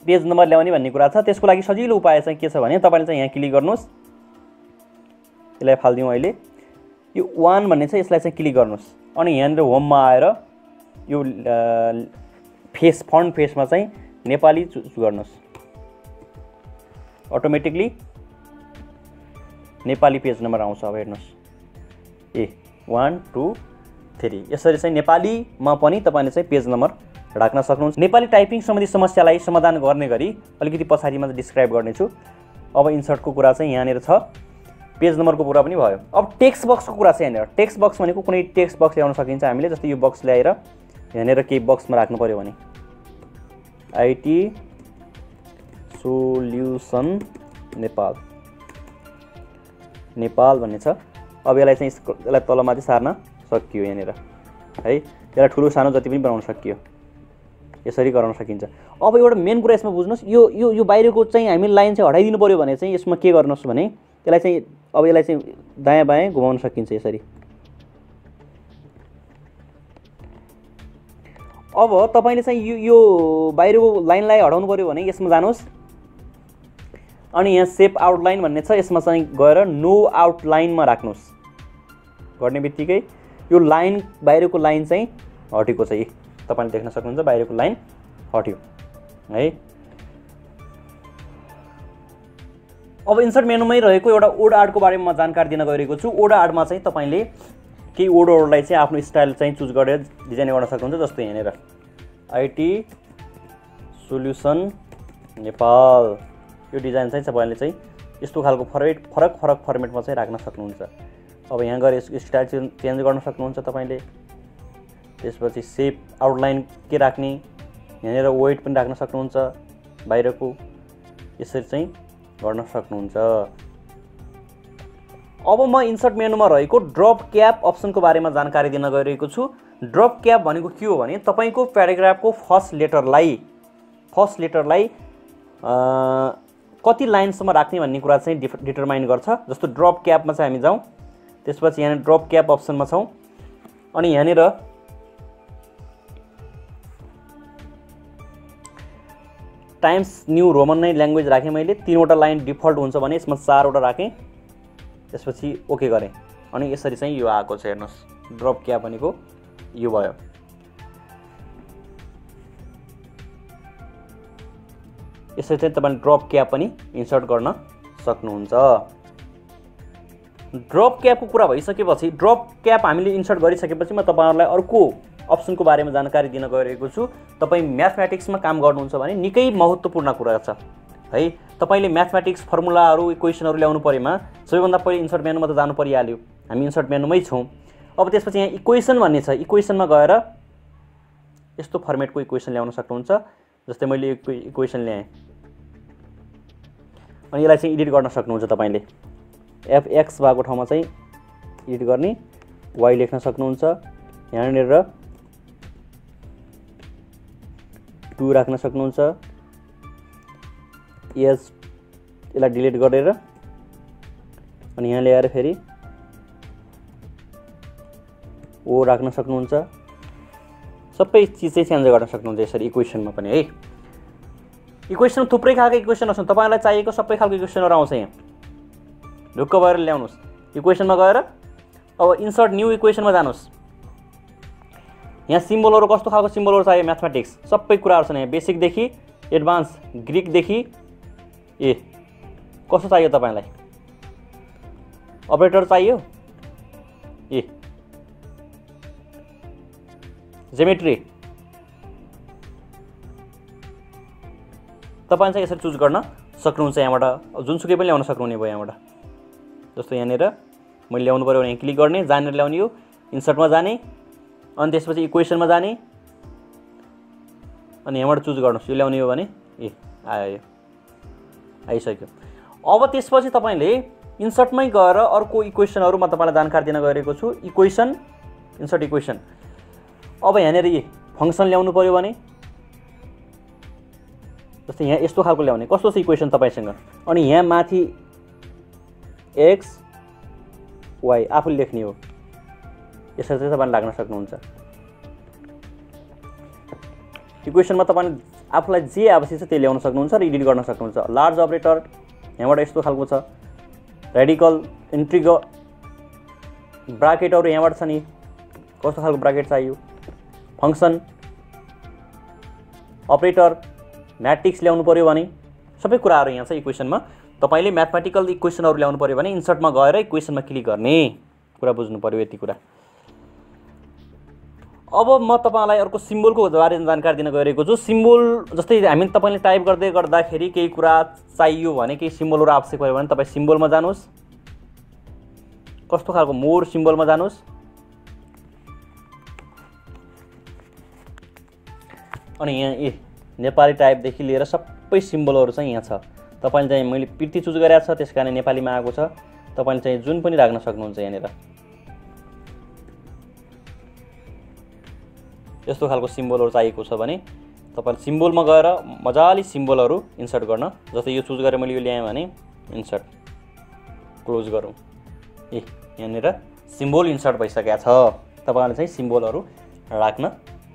पेज नम्बर ल्याउने भन्ने कुरा छ। त्यसको लागि सजिलो उपाय चाहिँ के छ भने तपाईँले चाहिँ यहाँ क्लिक गर्नुहोस्, यसलाई फाल्दिउँ अहिले, यो 1 भन्ने छ यसलाई चाहिँ क्लिक गर्नुहोस् अनि यहाँनिर होममा आएर यो फेस फ्रन्ट फेसमा चाहिँ नेपाली चुज गर्नुहोस्। अटोमेटिकली नेपाली पेज नम्बर आउँछ। अब हेर्नुहोस् 1 2 3 यसरी चाहिँ नेपालीमा पनि तपाईँले चाहिँ पेज नम्बर राख्न सक्नुहुन्छ। नेपाली टाइपिङ सम्बन्धी समस्यालाई समाधान गर्ने गरी अलिकति पछाडिमा डिस्क्राइब गर्नेछु। अब इन्सर्टको कुरा चाहिँ यहाँनिर छ, पेज नम्बरको कुरा पनि भयो। अब टेक्स्ट बक्सको कुरा चाहिँ यहाँनिर, टेक्स्ट बक्स भनेको कुनै टेक्स्ट बक्स ल्याउन सकिन्छ हामीले। जस्तै यो बक्स ल्याएर यहाँनिर केही बक्समा राख्नु पर्यो भने आइटी सोल्युसन नेपाल भन्ने छ। अब यसलाई चाहिँ यसलाई तलमाथि सार्न सकियो यहाँनिर है, यसलाई ठुलो सानो जति पनि बनाउन सकियो, यसरी गराउन सकिन्छ। अब एउटा मेन कुरा यसमा बुझ्नुहोस्, यो बाहिरको चाहिँ हामी लाइन चाहिँ हटाइदिनु पर्यो भने चाहिँ यसमा के गर्नुहोस् भने यसलाई चाहिँ अब यसलाई चाहिँ दायाँ बायाँ घुमाउन सकिन्छ यसरी। अब तपाईँले चाहिँ यो बाहिरको लाइनलाई हटाउनु पर्यो भने यसमा जानुहोस् अनि यहाँ सेप आउटलाइन भन्ने छ, यसमा चाहिँ गएर नो आउटलाइनमा राख्नुहोस्। गर्ने बित्तिकै यो लाइन बाहिरको लाइन चाहिँ हटेको छ, तपाईँले देख्न सक्नुहुन्छ बाहिरको लाइन हट्यो है। अब इन्सर्ट मेनुमै रहेको एउटा ओड आर्टको बारेमा म जानकारी दिन गइरहेको छु। ओड आर्टमा चाहिँ तपाईँले केही ओडहरूलाई चाहिँ आफ्नो स्टाइल चाहिँ चुज गरेर डिजाइन गर्न सक्नुहुन्छ। जस्तो यहाँनिर आइटी सोल्युसन नेपाल, यो डिजाइन चाहिँ तपाईँले चाहिँ यस्तो खालको फरक फर्मेटमा चाहिँ राख्न सक्नुहुन्छ। अब यहाँ गएर यसको स्टाइल चेन्ज गर्न सक्नुहुन्छ तपाईँले। त्यसपछि सेप आउटलाइन के राख्ने, यहाँनिर वेट पनि राख्न सक्नुहुन्छ बाहिरको, यसरी चाहिँ गर्न सक्नुहुन्छ। अब म इन्सर्ट मेनुमा रहेको ड्रप क्याप अप्सनको बारेमा जानकारी दिन गइरहेको छु। ड्रप क्याप भनेको के हो भने तपाईँको प्याराग्राफको फर्स्ट लेटरलाई कति लाइनसम्म राख्ने भन्ने कुरा चाहिँ डिटरमाइन गर्छ। जस्तो ड्रप क्यापमा चाहिँ हामी जाउँ, त्यसपछि यहाँ ड्रप क्याप अप्सनमा छौँ अनि यहाँनिर टाइम्स न्यू रोमन नै ल्याङ्ग्वेज राखेँ मैले। 3वटा लाइन डिफल्ट हुन्छ भने यसमा 4वटा राखेँ, त्यसपछि ओके गरेँ अनि यसरी चाहिँ यो आएको छ। हेर्नुहोस् ड्रप क्याप भनेको यो भयो। यसरी चाहिँ तपाईँले ड्रप क्याप पनि इन्सर्ट गर्न सक्नुहुन्छ। ड्रप क्यापको कुरा भइसकेपछि ड्रप क्याप हामीले इन्सर्ट गरिसकेपछि म तपाईँहरूलाई अर्को अप्सनको बारेमा जानकारी दिन गइरहेको छु। तपाईँ म्याथमेटिक्समा काम गर्नुहुन्छ भने निकै महत्त्वपूर्ण कुरा छ है। तपाईँले म्याथमेटिक्स फर्मुलाहरू इक्वेसनहरू ल्याउनु परेमा सबैभन्दा पहिले इन्सर्ट मेनुमा त जानु परिहाल्यो। हामी इन्सर्ट मेनुमै छौँ। अब त्यसपछि यहाँ इक्वेसन भन्ने छ, इक्वेसनमा गएर यस्तो फर्मेटको इक्वेसन ल्याउन सक्नुहुन्छ। जस्तै मैले इक्वेसन ल्याएँ अनि यसलाई चाहिँ एडिट गर्न सक्नुहुन्छ तपाईँले। fx भएको ठाउँमा चाहिँ एडिट गर्ने, y लेख्न सक्नुहुन्छ। यहाँनिर 2 राख्न सक्नुहुन्छ। यसलाई डिलिट गरेर अनि यहाँ ल्याएर फेरि ओ राख्न सक्नुहुन्छ। सबै चिज चाहिँ चेन्ज गर्न सक्नुहुन्छ यसरी इक्वेसनमा पनि है। इक्वेसन थुप्रै खालको इक्वेसनहरू छन्, तपाईँलाई चाहिएको सबै खालको इक्वेसनहरू आउँछ। यहाँ ढुक्क भएर ल्याउनुहोस् इक्वेसनमा गएर। अब इन्सर्ट न्यू इक्वेसनमा जानुहोस्। यहाँ सिम्बलहरू कस्तो खालको सिम्बलहरू चाहियो म्याथमेटिक्स सबै कुराहरू छन् यहाँ, बेसिकदेखि एडभान्स ग्रिकदेखि कस्तो चाहियो तपाईँलाई, अपरेटर चाहियो, जेमेट्री तपाईँ चाहिँ यसरी चुज गर्न सक्नुहुन्छ। यहाँबाट जुनसुकै पनि ल्याउन सक्नुहुने भयो यहाँबाट। जस्तो यहाँनिर मैले ल्याउनु पऱ्यो भने क्लिक गर्ने, जहाँनिर ल्याउने हो इन्सर्टमा जाने अनि त्यसपछि इक्वेसनमा जाने अनि यहाँबाट चुज गर्नुहोस्। यो ल्याउने हो भने आयो यो आइसक्यो। अब त्यसपछि तपाईले इन्सर्टमै गएर अर्को इक्वेसनहरु म तपाईलाई जानकारी दिन गइरहेको छु। Equation, insert equation. अब यहाँनेर फंक्सन ल्याउनु पर्यो भने जस्तै यहाँ यस्तो खालको ल्याउने, कस्तो छ इक्वेसन तपाईसँग, अनि यहाँ माथि x y आफूले लेख्ने हो। यसरी चाहिँ तपाईले लाग्न सक्नुहुन्छ। इक्वेसनमा तपाईले आफूलाई जे आवश्यक छ त्यो ल्याउन सक्नुहुन्छ र एडिट गर्न सक्नुहुन्छ। लार्ज अपरेटर यहाँबाट यस्तो खालको छ, रेडिकल, इन्ट्रिगल, ब्राकेटहरु यहाँबाट छ नि, कस्तो खालको ब्राकेट चाहियो, फंक्सन, अपरेटर, म्याट्रिक्स ल्याउनु पर्यो भने सबै कुराहरु यहाँ छ इक्वेसनमा। तपाईले म्याथमेटिकल इक्वेसनहरु ल्याउनु पर्यो भने इन्सर्टमा गएर इक्वेसनमा क्लिक गर्ने कुरा बुझ्नु पर्यो यति कुरा। अब म तपाईलाई अर्को सिम्बलको बारेमा जानकारी दिन गइरहेको छु। सिम्बल जस्तै हामी तपाईले टाइप गर्दै गर्दाखेरि केही कुरा चाहियो भने, केही सिम्बलहरु आवश्यक भयो भने तपाई सिम्बलमा जानुस्, कस्तो खालको मोर सिम्बलमा जानुस्, अनि यहाँ नेपाली टाइप देखि लिएर सबै सिम्बलहरु चाहिँ यहाँ छ। तपाईले चाहिँ मैले पृथ्वी चुज गरेको छ त्यसकारण नेपालीमा आएको छ। तपाईले चाहिँ जुन पनि राख्न सक्नुहुन्छ यहाँनेर। यस्तो खालको सिम्बलहरु चाहिएको छ भने तपाईले सिम्बलमा गएर मजाले सिम्बलहरु इन्सर्ट गर्न, जस्तै यो चुज गरेर मैले यो ल्याएँ भने इन्सर्ट क्लोज गरौँ। यहाँनेर सिम्बल इन्सर्ट भइसकेको छ। तपाईले चाहिँ सिम्बलहरु राख्न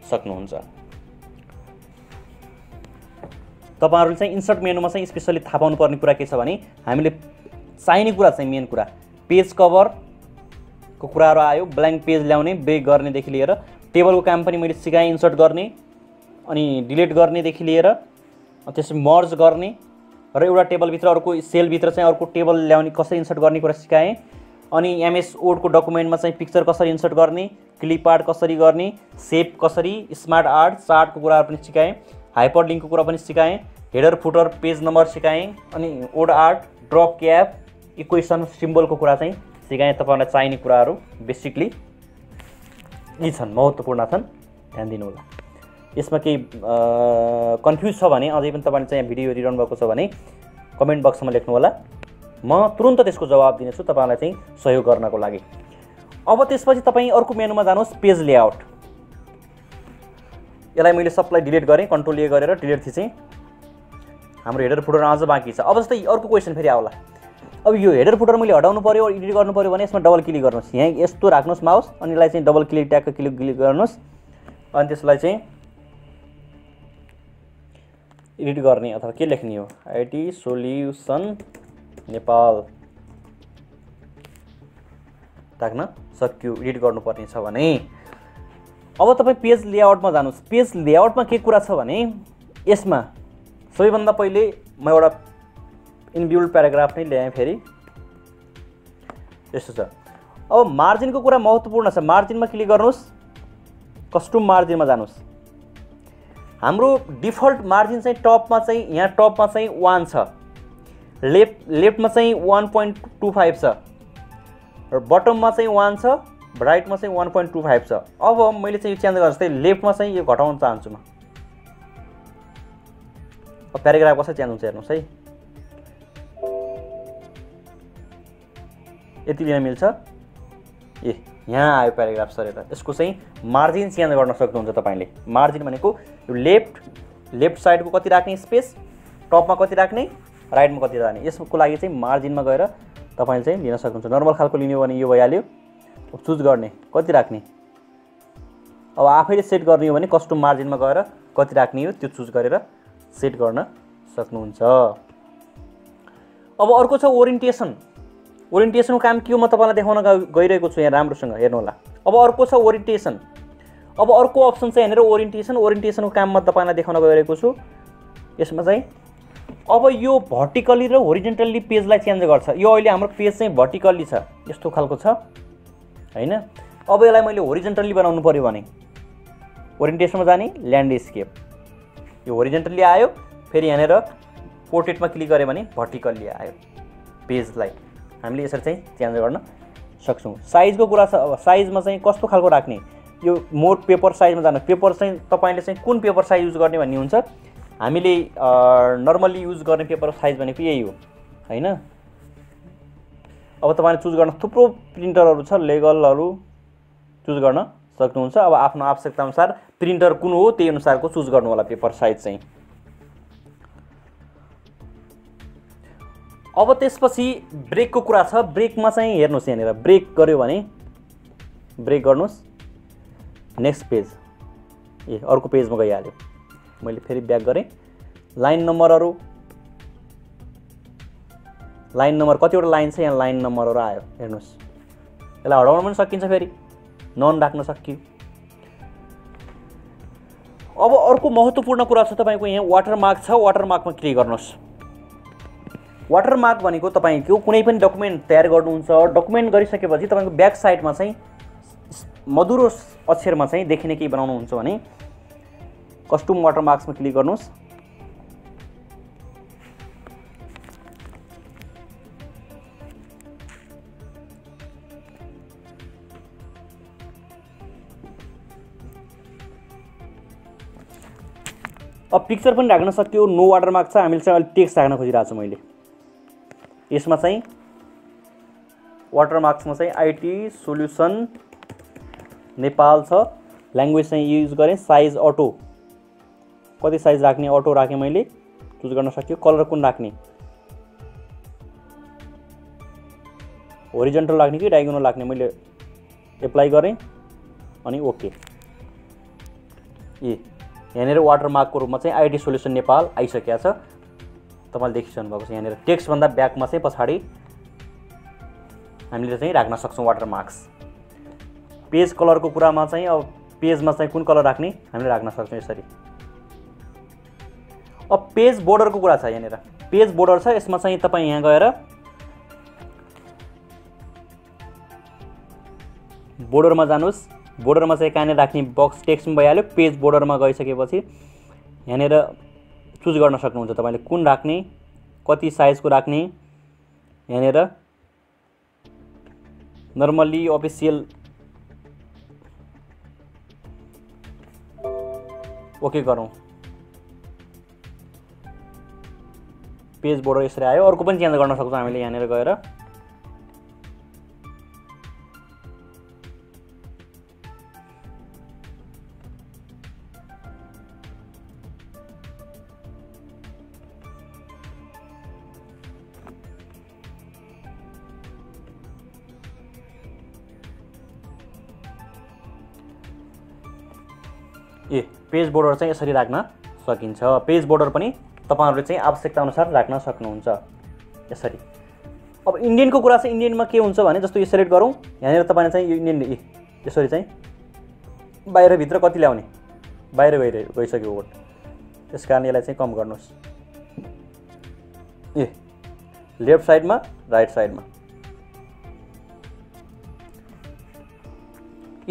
सक्नुहुन्छ। तपाईहरुले चाहिँ इन्सर्ट मेनुमा चाहिँ स्पेशली थाहा पाउनु पर्ने कुरा के छ भने हामीले चाहिने कुरा चाहिँ मेन कुरा पेज कभर को कुराहरु आयो, ब्ल्याङ्क पेज ल्याउने, ब्रेक गर्ने देखि लिएर टेबलको काम पनि मैले सिकाएँ, इन्सर्ट गर्ने अनि डिलिट गर्ने देखि लिएर त्यसपछि मर्ज गर्ने र एउटा टेबल भित्र अर्को सेल भित्र चाहिँ अर्को टेबल ल्याउने कसरी इन्सर्ट गर्ने कुरा सिकाएँ। अनि एमएस वर्ड को डकुमेन्टमा चाहिँ पिक्चर कसरी इन्सर्ट गर्ने, क्लिप आर्ट कसरी गर्ने, शेप कसरी, स्मार्ट आर्ट, चार्टको कुराहरु पनि सिकाएँ, हाइपरलिङ्कको कुरा पनि सिकाएँ, हेडर फुटर पेज नम्बर सिकाएँ, अनि word art, drop cap, equation, सिम्बलको कुरा चाहिँ सिकाएँ। तपाईलाई चाहिने कुराहरु बेसिकली यी छन्, महत्त्वपूर्ण छन्, ध्यान दिनु होला। यसमा केही कन्फ्युज छ भने अझै पनि तपाईले चाहिँ भिडियो हेरिरहनु भएको छ भने कमेन्ट बक्समा लेख्नु होला, म तुरुन्त त्यसको जवाब दिनेछु तपाईलाई चाहिँ सहयोग गर्नको लागि। अब त्यसपछि तपाई अर्को मेनुमा जानुहोस्, पेज लेआउट। यसलाई मैले सबलाई डिलिट गरेँ, कन्ट्रोल ए गरेर डिलिट थिचेँ। हाम्रो हेडर फुटर अझ बाँकी छ। अब जस्तै अर्को क्वेसन फेरि आउला। अब यो हेडर फुटर मैले हटाउनु पर्यो, एडिट गर्नु पर्यो भने यसमा डबल क्लिक गर्नुहोस्। यहाँ यस्तो राख्नुहोस् माउस अनि यसलाई चाहिँ डबल क्लिक ट्याक्क क्लिक गर्नुहोस् अनि त्यसलाई चाहिँ एडिट गर्ने अथवा के लेख्ने हो, आईटी सोल्युसन नेपाल राख्न सक्यो। एडिट गर्नुपर्ने छ भने अब तपाई पेज लेआउटमा जानुहोस्। पेज लेआउटमा के कुरा छ भने यसमा सबैभन्दा पहिले म एउटा इनबिल्ट प्याराग्राफ नै ल्याएँ। फेरि यस्तो छ। अब मार्जिनको कुरा महत्त्वपूर्ण छ। मार्जिनमा क्लिक गर्नुहोस्, कस्टम मार्जिनमा जानुहोस्। हाम्रो डिफल्ट मार्जिन चाहिँ टपमा चाहिँ यहाँ टपमा चाहिँ 1 छ, लेफ्टमा चाहिँ 1.25 छ र बटममा चाहिँ 1 छ, राइटमा चाहिँ 1.25 छ। अब मैले चाहिँ यो चेन्ज गर्न जस्तै लेफ्टमा चाहिँ यो घटाउन चाहन्छु म। अब प्याराग्राफ कसरी चेन्ज हुन्छ हेर्नुहोस् है। यति लिन मिल्छ। यहाँ आयो प्याराग्राफ सरेर। यसको चाहिँ मार्जिन चेन्ज गर्न सक्नुहुन्छ तपाईले। मार्जिन भनेको यो लेफ्ट साइडको कति राख्ने स्पेस, टपमा कति राख्ने, राइटमा कति राख्ने, यसको लागि चाहिँ मार्जिनमा गएर तपाईले चाहिँ लिन सक्नुहुन्छ। नर्मल खालको लिनु हो भने यो भइहाल्यो। चुज गर्ने कति राख्ने, अब आफैले सेट गर्ने हो भने कस्टम मार्जिनमा गएर कति राख्ने हो त्यो चुज गरेर सेट गर्न सक्नुहुन्छ। अब अर्को छ ओरिएन्टेसन। ओरिएन्टेसनको काम के हो म तपाईलाई देखाउन गइरहेको छु यहाँ, राम्रोसँग हेर्नु होला। अब अर्को छ ओरिएन्टेसन। अब अर्को अप्सन चाहिँ हेरेर ओरिएन्टेसन। ओरिएन्टेसनको काम म तपाईलाई देखाउन गइरहेको छु। यसमा चाहिँ अब यो भर्टिकली र होरिजेन्टली पेजलाई चेन्ज गर्छ। यो अहिले हाम्रो पेज चाहिँ भर्टिकली छ, यस्तो खालको छ हैन। अब यसलाई मैले होरिजेन्टली बनाउनु पर्यो भने ओरिएन्टेसनमा जाने, ल्यान्डस्केप, यो होरिजेन्टली आयो। फेरि यहाँनेर पोर्ट्रेटमा क्लिक गरे भने भर्टिकली आयो। पेजलाई हामीले यसरी चाहिँ चेन्ज गर्न सक्छौं। साइजको कुरा छ। अब साइजमा चाहिँ कस्तो खालको राख्ने, यो मोर पेपर साइजमा जानु। पेपर चाहिँ तपाईले चाहिँ कुन पेपर साइज युज गर्ने भन्ने हुन्छ। हामीले नर्मली युज गर्ने पेपर साइज भनेको यही हो हैन। अब तपाईले चुज गर्न थुप्रो प्रिन्टरहरू छ, लेगलहरू चुज गर्न सक्नुहुन्छ। अब आफ्नो आवश्यकता अनुसार प्रिन्टर कुन हो त्यही अनुसारको चुज गर्नु होला पेपर साइज चाहिँ। अब त्यसपछि ब्रेकको कुरा छ। ब्रेकमा चाहिँ हेर्नुस्, यहाँनिर ब्रेक गर्यो भने ब्रेक गर्नुस्, नेक्स्ट पेज, अर्को पेजमा गइहाल्यो। मैले फेरि ब्याक गरेँ। लाइन नम्बरहरू, लाइन नम्बर कतिवटा लाइन छ, यहाँ लाइन नम्बरहरू आयो हेर्नुस्। यसलाई हटाउन पनि सकिन्छ, फेरि नन राख्न सकियो। अब अर्को महत्त्वपूर्ण कुरा छ तपाईको यहाँ वाटरमार्क छ। वाटरमार्कमा क्लिक गर्नुस्। वाटरमार्क भनेको तपाईको कुनै पनि डकुमेन्ट तयार गर्नुहुन्छ, डकुमेन्ट गरिसकेपछि तपाईको ब्याक साइडमा चाहिँ मधुरो अक्षरमा चाहिँ देखिने केही बनाउनुहुन्छ भने कस्टम वाटरमार्क्समा क्लिक गर्नुस्। अब पिक्चर पनि राख्न सक्यो। नो वाटरमार्क छ, हामीले चाहिँ अहिले टेक्स्ट राख्न खोजिरहेको छु मैले। यसमा चाहिँ वाटरमार्क्समा चाहिँ आईटी सोल्युसन नेपाल छ। ल्याङ्ग्वेज चाहिँ युज गरेँ, साइज अटो, कति साइज राख्ने अटो राखेँ मैले, चुज गर्न सक्यो। कलर कुन राख्ने, होरिजन्टल राख्ने कि डायगोनल राख्ने, मैले एप्लाई गरेँ अनि ओके। यहाँनिर वाटरमार्कको रूपमा चाहिँ आईटी सोल्युसन नेपाल आइसकेको छ। तपाईँले देखिसक्नु भएको छ। यहाँनिर टेक्स्टभन्दा ब्याकमा चाहिँ पछाडि हामीले चाहिँ राख्न सक्छौँ वाटरमार्क्स। पेज कलरको कुरामा चाहिँ अब पेजमा चाहिँ कुन कलर राख्ने हामीले राख्न सक्छौँ यसरी। अब पेज बोर्डरको कुरा छ। यहाँनिर पेज बोर्डर छ, यसमा चाहिँ तपाईँ यहाँ गएर बोर्डरमा जानुहोस्। बोर्डरमा चाहिँ कहाँनिर राख्ने बक्स टेक्स्टमा भइहाल्यो। पेज बोर्डरमा गइसकेपछि यहाँनिर चुज गर्न सक्नुहुन्छ तपाईँले कुन राख्ने, कति साइजको राख्ने। यहाँनिर नर्मली अफिसियल ओके गरौँ। पेज बोर्डर यसरी आयो। अर्को पनि चेन्ज गर्न सक्छौँ हामीले यहाँनिर गएर। पेज बोर्डर चाहिँ यसरी राख्न सकिन्छ। पेज बोर्डर पनि तपाईहरुले चाहिँ आवश्यकता अनुसार राख्न सक्नुहुन्छ यसरी। अब इन्डियनको कुरा चाहिँ इन्डियनमा के हुन्छ भने जस्तो यो सिलेक्ट गरौँ। यहाँनिर तपाईले चाहिँ यो इन्डियन यसरी चाहिँ बाहिर भित्र कति ल्याउने, बाहिर गइसक्यो बोर्ड, त्यसकारण यसलाई चाहिँ कम गर्नुस्। लेफ्ट साइडमा राइट साइडमा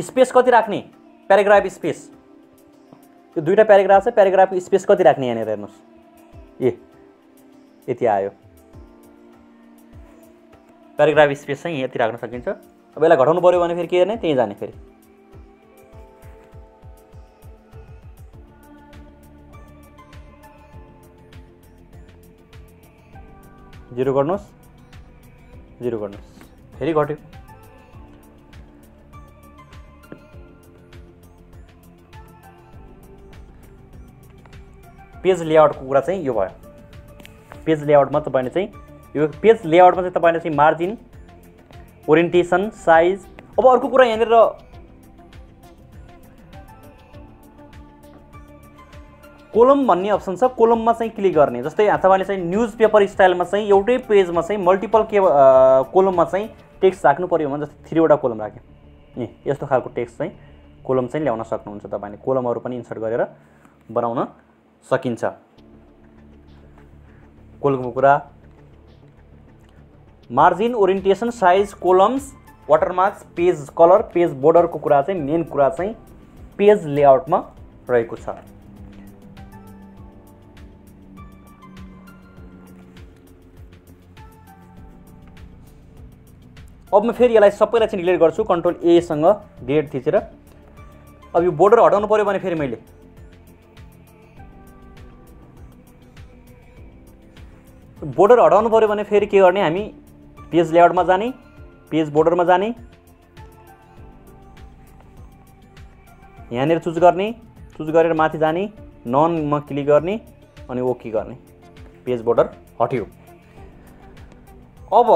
स्पेस कति राख्ने, प्याराग्राफ स्पेस, यो दुईटा प्याराग्राफ छ, प्याराग्राफ स्पेस कति राख्ने यहाँनिर हेर्नुस्। यति आयो। प्याराग्राफ स्पेस चाहिँ यति राख्न सकिन्छ। अब यसलाई घटाउनु पर्यो भने फेरि के गर्ने, त्यही जाने फेरि। जिरो गर्नुस्, जिरो गर्नुस्, फेरि घट्यो। पेज लेआउटको कुरा चाहिँ यो भयो। पेज लेआउटमा तपाईले चाहिँ यो पेज लेआउटमा चाहिँ तपाईले चाहिँ मार्जिन, ओरिएन्टेसन, साइज। अब अर्को कुरा यहाँनिर कोलम भन्ने अप्सन छ। कोलममा चाहिँ क्लिक गर्ने। जस्तै तपाईले चाहिँ न्यूज पेपर स्टाइलमा चाहिँ एउटै पेजमा चाहिँ मल्टिपल कोलममा चाहिँ टेक्स्ट राख्नु पर्यो भने जस्तै 3 वटा कोलम राखे यस्तो खालको टेक्स्ट चाहिँ कोलम चाहिँ ल्याउन सक्नुहुन्छ। तपाईले कोलमहरु पनि इन्सर्ट गरेर बनाउन सकिन्छ। कोलमको कुरा, margin, orientation, size, columns, watermarks, page colour, page बोर्डरको कुरा चाहिँ मेन कुरा चाहिँ पेज लेआउटमा रहेको छ। अब म फेरि यसलाई सबैलाई चाहिँ डिलिट गर्छु कन्ट्रोल ए सँग डिलिट थिचेर। अब यो बोर्डर हटाउनु पर्यो भने फेरि मैले बोर्डर हटाउनु पर्यो भने फेरि के गर्ने हामी पेज लेआउटमा जाने, पेज बोर्डरमा जाने, यहाँनिर चुज गर्ने, चुज गरेर माथि जाने, ननमा क्लिक गर्ने अनि ओके गर्ने। पेज बोर्डर हट्यो। अब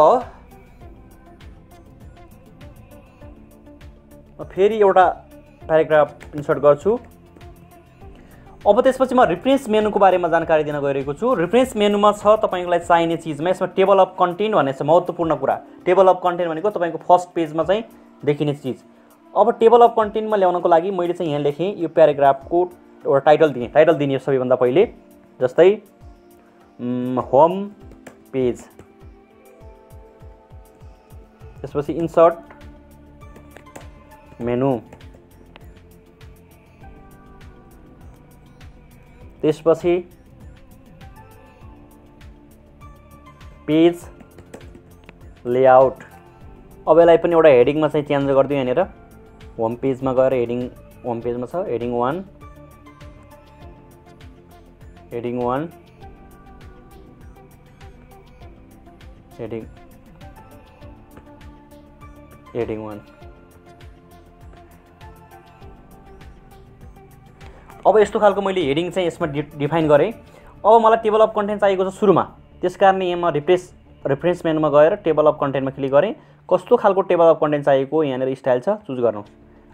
फेरि एउटा प्याराग्राफ इन्सर्ट गर्छु। अब त्यसपछि म रेफरेन्स मेनुको बारेमा जानकारी दिन गइरहेको छु। रेफरेन्स मेनुमा छ तपाईलाई चाहिने चीजमा, यसमा टेबल अफ कन्टेन्ट भन्ने छ महत्त्वपूर्ण कुरा। टेबल अफ कन्टेन्ट भनेको तपाईको फर्स्ट पेजमा चाहिँ देखिने चीज। अब टेबल अफ कन्टेन्टमा ल्याउनको लागि मैले चाहिँ यहाँ लेखेँ, यो प्याराग्राफको एउटा टाइटल दिएँ। टाइटल दिने सबैभन्दा पहिले, जस्तै होम पेज, त्यसपछि इन्सर्ट मेनु, त्यसपछि पेज लेआउट। अब यसलाई पनि एउटा हेडिङमा चाहिँ चेन्ज गरिदिउँ। यहाँनिर होम पेजमा गएर हेडिङ, होम पेजमा छ हेडिङ 1, हेडिङ 1, हेडिङ 1। अब यस्तो खालको मैले हेडिङ चाहिँ यसमा डिफाइन गरेँ। अब मलाई टेबल अफ कन्टेन्ट चाहिएको छ सुरुमा, त्यसकारण यहाँ म रेफरेन्स मेनुमा गएर टेबल अफ कन्टेन्टमा क्लिक गरेँ। कस्तो खालको टेबल अफ कन्टेन्ट चाहिएको, यहाँनिर स्टाइल छ, चुज गर्नुहोस्।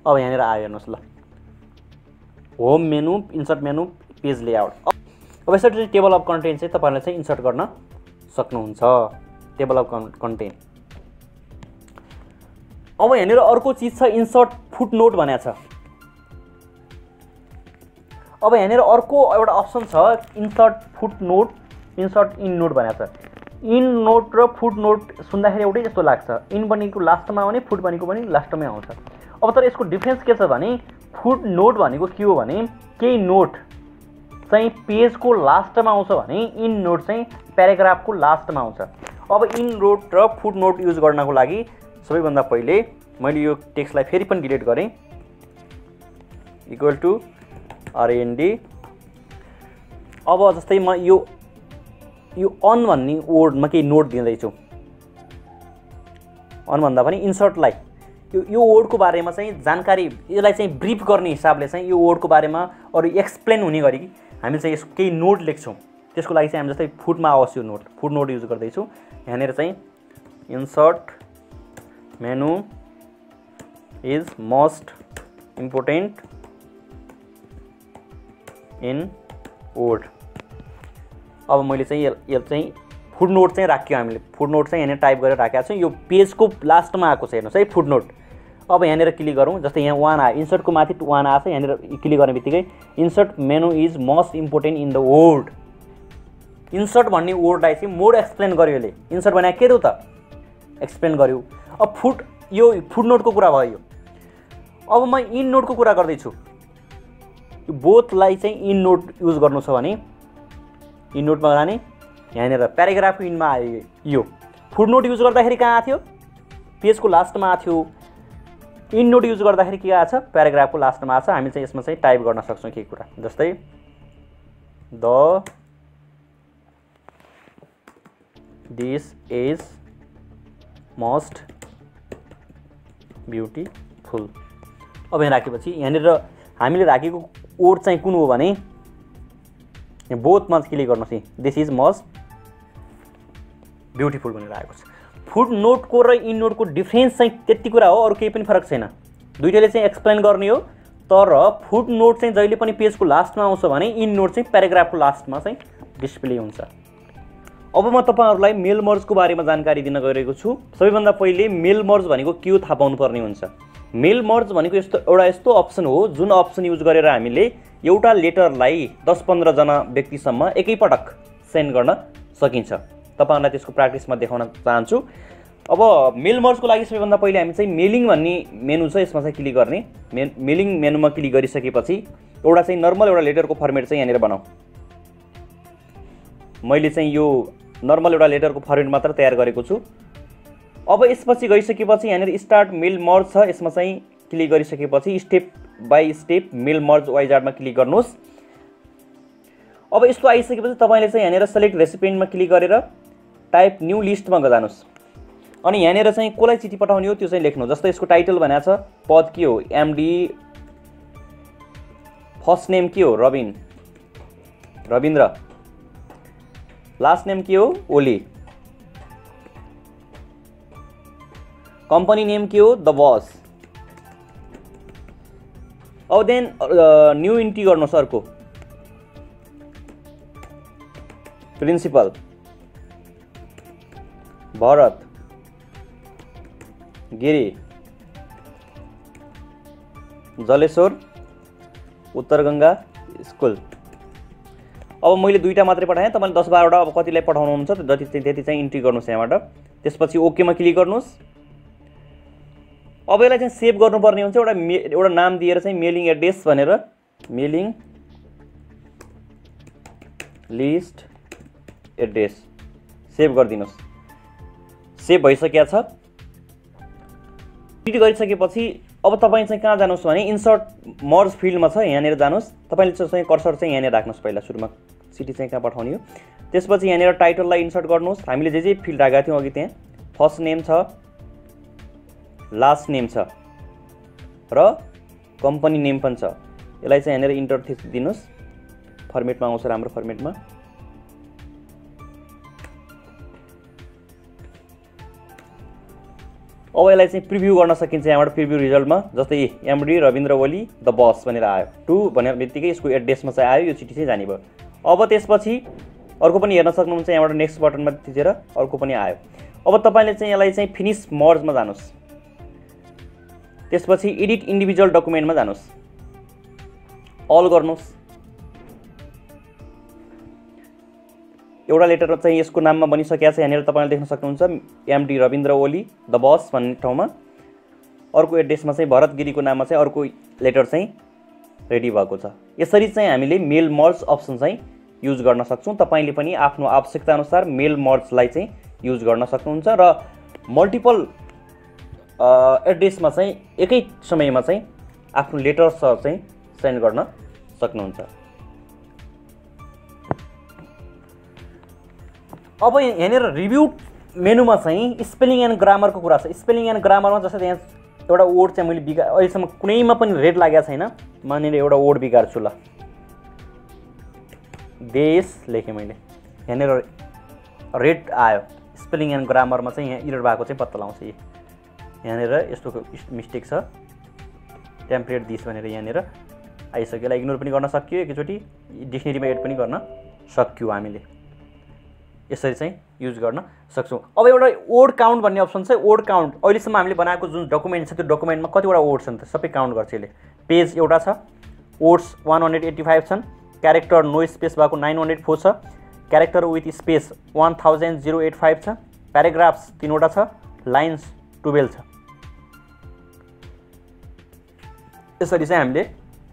अब यहाँनिर आयो हेर्नुहोस् ल, home menu, insert menu, page layout. अब यसरी टेबल अफ कन्टेन्ट चाहिँ तपाईहरुले चाहिँ इन्सर्ट गर्न सक्नुहुन्छ, टेबल अफ कन्टेन्ट। अब यहाँनिर अर्को चीज छ इन्सर्ट फुटनोट भनेको छ। अब यहाँनिर अर्को एउटा अप्सन छ insert footnote, insert in note भनेको छ। इन नोट र फुटनोट सुन्दाखेरि एउटै जस्तो लाग्छ, इन भनेको लास्टमा आउने, फुट भनेको पनि लास्टमै आउँछ। अब तर यसको डिफरेन्स के छ भने फुटनोट भनेको के हो भने केही नोट चाहिँ पेजको लास्टमा आउँछ भने इन नोट चाहिँ प्याराग्राफको लास्टमा आउँछ। अब इन नोट र फुटनोट युज गर्नको लागि सबैभन्दा पहिले मैले यो टेक्स्टलाई फेरि पनि डिलिट गरेँ, इक्वल टु RND। अब जस्तै म यो अन भन्ने वर्डमा केही नोट दिँदैछु। अन भन्दा पनि इन्सर्टलाई यो वर्डको बारेमा चाहिँ जानकारी, यसलाई चाहिँ ब्रिफ गर्ने हिसाबले चाहिँ यो वर्डको बारेमा अरू एक्सप्लेन हुने गरी हामी चाहिँ यसको केही नोट लेख्छौँ। त्यसको लागि चाहिँ हामी जस्तै फुटमा आओस् यो नोट, फुट नोट युज गर्दैछु। यहाँनिर चाहिँ insert menu is most important in word. अब मैले चाहिँ यो चाहिँ फुटनोट चाहिँ राख्यो, हामीले फुटनोट चाहिँ यहाँनिर टाइप गरेर राखेको छौँ। यो पेजको लास्टमा आएको छ हेर्नुहोस् है फुटनोट। अब यहाँनिर क्लिक गरौँ, जस्तै यहाँ 1 आयो, इन्सर्टको माथि 1 आएको छ। यहाँनिर क्लिक गर्ने बित्तिकै insert menu is most important in the word. Insert भन्ने वर्डलाई चाहिँ मोड एक्सप्लेन गर्यो यसले। इन्सर्ट भने के हो त, एक्सप्लेन गर्यो। अब यो फुटनोटको कुरा भयो। अब म इन नोटको कुरा गर्दैछु। यो बोथलाई चाहिँ इन नोट युज गर्नु छ भने इन नोटमा जाने, यहाँनिर प्याराग्राफको इनमा आयो। यो फुटनोट युज गर्दाखेरि कहाँ आएको थियो, पेजको लास्टमा आएको थियो। इन नोट युज गर्दाखेरि के आएको छ, प्याराग्राफको लास्टमा आएको छ। हामी चाहिँ यसमा चाहिँ टाइप गर्न सक्छौँ केही कुरा, जस्तै दिस इज मोस्ट ब्युटिफुल। अब यहाँ राखेपछि यहाँनिर हामीले राखेको वर्ड चाहिँ कुन हो भने बोथमा क्लिक गर्नुहोस् नि, दिस इज मोस्ट ब्युटिफुल भनेर आएको छ। फुट नोटको र इन नोटको डिफ्रेन्स चाहिँ त्यति कुरा हो, अरू केही पनि फरक छैन। दुईटैले चाहिँ एक्सप्लेन गर्ने हो। तर फुट नोट चाहिँ जहिले पनि पेजको लास्टमा आउँछ भने इन नोट चाहिँ प्याराग्राफको लास्टमा चाहिँ डिस्प्ले हुन्छ। अब म तपाईहरुलाई मेल मर्जको बारेमा जानकारी दिन गइरहेको छु। सबैभन्दा पहिले मेल मर्ज भनेको के हो थाहा पाउनु पर्ने हुन्छ। मेल मर्ज भनेको यस्तो अप्सन हो जुन अप्सन युज गरेर हामीले एउटा लेटरलाई 10-15 जना व्यक्तिसम्म एकैपटक सेन्ड गर्न सकिन्छ। तपाईहरुलाई त्यसको प्र्याक्टिसमा देखाउन चाहन्छु। अब मेल मर्जको लागि सबैभन्दा पहिले हामी चाहिँ मेलिङ भन्ने मेनु छ, यसमा चाहिँ क्लिक गर्ने। मेलिङ मेनुमा क्लिक गरिसकेपछि एउटा चाहिँ नर्मल एउटा लेटरको फर्मेट चाहिँ यहाँनिर बनाऊ। मैले चाहिँ यो नर्मल एउटा लेटरको फर्मेट मात्र तयार गरेको छु। अब यसपछि गइसकेपछि यहाँनिर स्टार्ट मेल मर्ज छ, यसमा चाहिँ क्लिक गरिसकेपछि step by step mail merge वाइजार्डमा क्लिक गर्नुहोस्। अब यस्तो आइसकेपछि तपाईले चाहिँ यहाँनिर सेलेक्ट रेसिपिएन्टमा क्लिक गरेर टाइप न्यू लिस्टमा जानुहोस् अनि यहाँनिर चाहिँ कसलाई चिठी पठाउने हो त्यो चाहिँ लेख्नु। जस्तै यसको टाइटल भनेको छ पद के हो एमडी, फर्स्ट नेम के हो रविन्द्र, लास्ट नेम के हो ओली, कंपनी नेम के हो द बॉस। अब देन न्यू इन्ट्री गर्नुहोस् अर्को प्रिन्सिपल भरत गिरी जलेश्वर उत्तर गंगा स्कुल। अब मैले दुईटा मात्रै पठाएँ, तपाईले 10-12 वटा अब कतिलाई पठाउनुहुन्छ जति चाहिँ त्यति चाहिँ इन्ट्री गर्नुस् यहाँबाट। त्यसपछि ओकेमा क्लिक गर्नुस्। अब यसलाई चाहिँ सेभ गर्नुपर्ने हुन्छ एउटा नाम दिएर चाहिँ मेलिङ एड्रेस भनेर mailing list address save गरिदिनुस्। Save भइसकेको छ। एडिट गरिसकेपछि अब तपाईं चाहिँ कहाँ जानुहोस् भने इन्सर्ट मर्ज फिल्डमा छ, यहाँनिर जानुहोस्। तपाईले चाहिँ कर्सर चाहिँ यहाँनिर राख्नुहोस्। पहिला सुरुमा सिटी चाहिँ कहाँ पठाउने हो, त्यसपछि यहाँनिर टाइटललाई इन्सर्ट गर्नुहोस्। हामीले जे फिल्ड राखेका थियौँ अघि त्यहाँ फर्स्ट नेम छ, लास्ट नेम छ र कम्पनी नेम पनि छ। यसलाई चाहिँ यहाँनिर इन्टर दिनुहोस्। फर्मेटमा आउँछ, राम्रो फर्मेटमा। अब यसलाई चाहिँ प्रिभ्यू गर्न सकिन्छ यहाँबाट प्रिभ्यू रिजल्टमा। जस्तै MD Rabindra Oli the boss भनेर आयो, टु भनेर बित्तिकै यसको एड्रेसमा चाहिँ आयो, यो चिठी चाहिँ जाने भयो। अब त्यसपछि अर्को पनि हेर्न सक्नुहुन्छ, यहाँबाट नेक्स्ट बटनमा थिचेर अर्को पनि आयो। अब तपाईले चाहिँ यसलाई चाहिँ फिनिश मर्जमा जानुहोस्। त्यसपछि एडिट इन्डिभिजुअल डकुमेन्टमा जानुहोस्, अल गर्नुहोस्। एउटा लेटर चाहिँ यसको नाममा बनिसकेको छ, यहाँनिर तपाईले देख्न सक्नुहुन्छ MD Rabindra Oli the boss भन्ने ठाउँमा। अर्को एड्रेसमा चाहिँ भरत गिरीको नाममा चाहिँ अर्को लेटर चाहिँ रेडी भएको छ। यसरी चाहिँ हामीले मेल मर्ज अप्सन चाहिँ युज गर्न सक्छौँ। तपाईले पनि आफ्नो आवश्यकता अनुसार मेल मर्जलाई चाहिँ युज गर्न सक्नुहुन्छ र मल्टिपल एड्रेसमा चाहिँ एकै समयमा चाहिँ आफ्नो लेटर्स चाहिँ सेन्ड गर्न सक्नुहुन्छ। अब यहाँनिर रिभ्यू मेनुमा चाहिँ स्पेलिङ एन्ड ग्रामरको कुरा छ। स्पेलिङ एन्ड ग्रामरमा जस्तै यहाँ एउटा वर्ड चाहिँ मैले अहिलेसम्म कुनैमा पनि रेड लागेको छैन। मानेर एउटा वर्ड बिगार्छु ल, देश लेखेँ मैले, यहाँनिर रेड आयो। स्पेलिङ एन्ड ग्रामरमा चाहिँ यहाँ इरर भएको चाहिँ पत्ता लगाउँछ। यहाँनिर यस्तो मिस्टेक छ, टेम्प्लेट दिस भनेर यहाँनिर आइसक्यो। यसलाई इग्नोर पनि गर्न सकियो, एकैचोटि डिक्सनेरीमा एड पनि गर्न सक्यो। हामीले यसरी चाहिँ युज गर्न सक्छौँ। अब एउटा वर्ड काउन्ट भन्ने अप्सन छ। वर्ड काउन्ट अहिलेसम्म हामीले बनाएको जुन डकुमेन्ट छ त्यो डकुमेन्टमा कतिवटा वर्ड छन् त सबै काउन्ट गर्छ यसले। पेज एउटा छ, वर्ड्स 185 छन्, क्यारेक्टर नो स्पेस भएको 904 छ, क्यारेक्टर विथ स्पेस 1085 छ, प्याराग्राफ्स 3 वटा छ, लाइन्स 12 छ। यसरी चाहिँ हामीले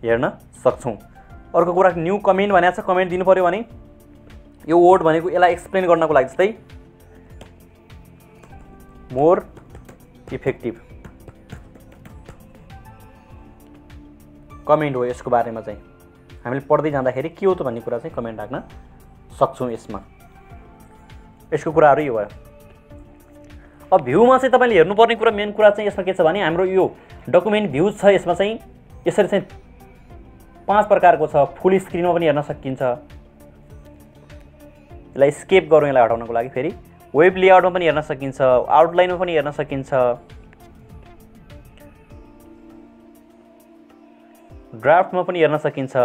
हेर्न सक्छौँ। अर्को कुरा न्यू कमेन्ट भनेको छ। कमेन्ट दिनु पर्यो भने यो वर्ड भनेको यसलाई एक्सप्लेन गर्नको लागि जस्तै मोर इफेक्टिभ कमेन्ट हो। यसको बारेमा चाहिँ हामीले पढ्दै जाँदाखेरि के हो त भन्ने कुरा चाहिँ कमेन्ट राख्न सक्छौँ यसमा। यसको कुराहरू यो भयो। अब भ्यूमा चाहिँ तपाईँले हेर्नुपर्ने कुरा मेन कुरा चाहिँ यसमा के छ भने हाम्रो यो डकुमेन्ट भ्यू छ। यसमा चाहिँ यसरी चाहिँ 5 प्रकारको छ। फुल स्क्रिनमा पनि हेर्न सकिन्छ। यसलाई स्केप गरौँ यसलाई हटाउनको लागि। फेरि वेब लेआउटमा पनि हेर्न सकिन्छ, आउटलाइनमा पनि हेर्न सकिन्छ, ड्राफ्टमा पनि हेर्न सकिन्छ।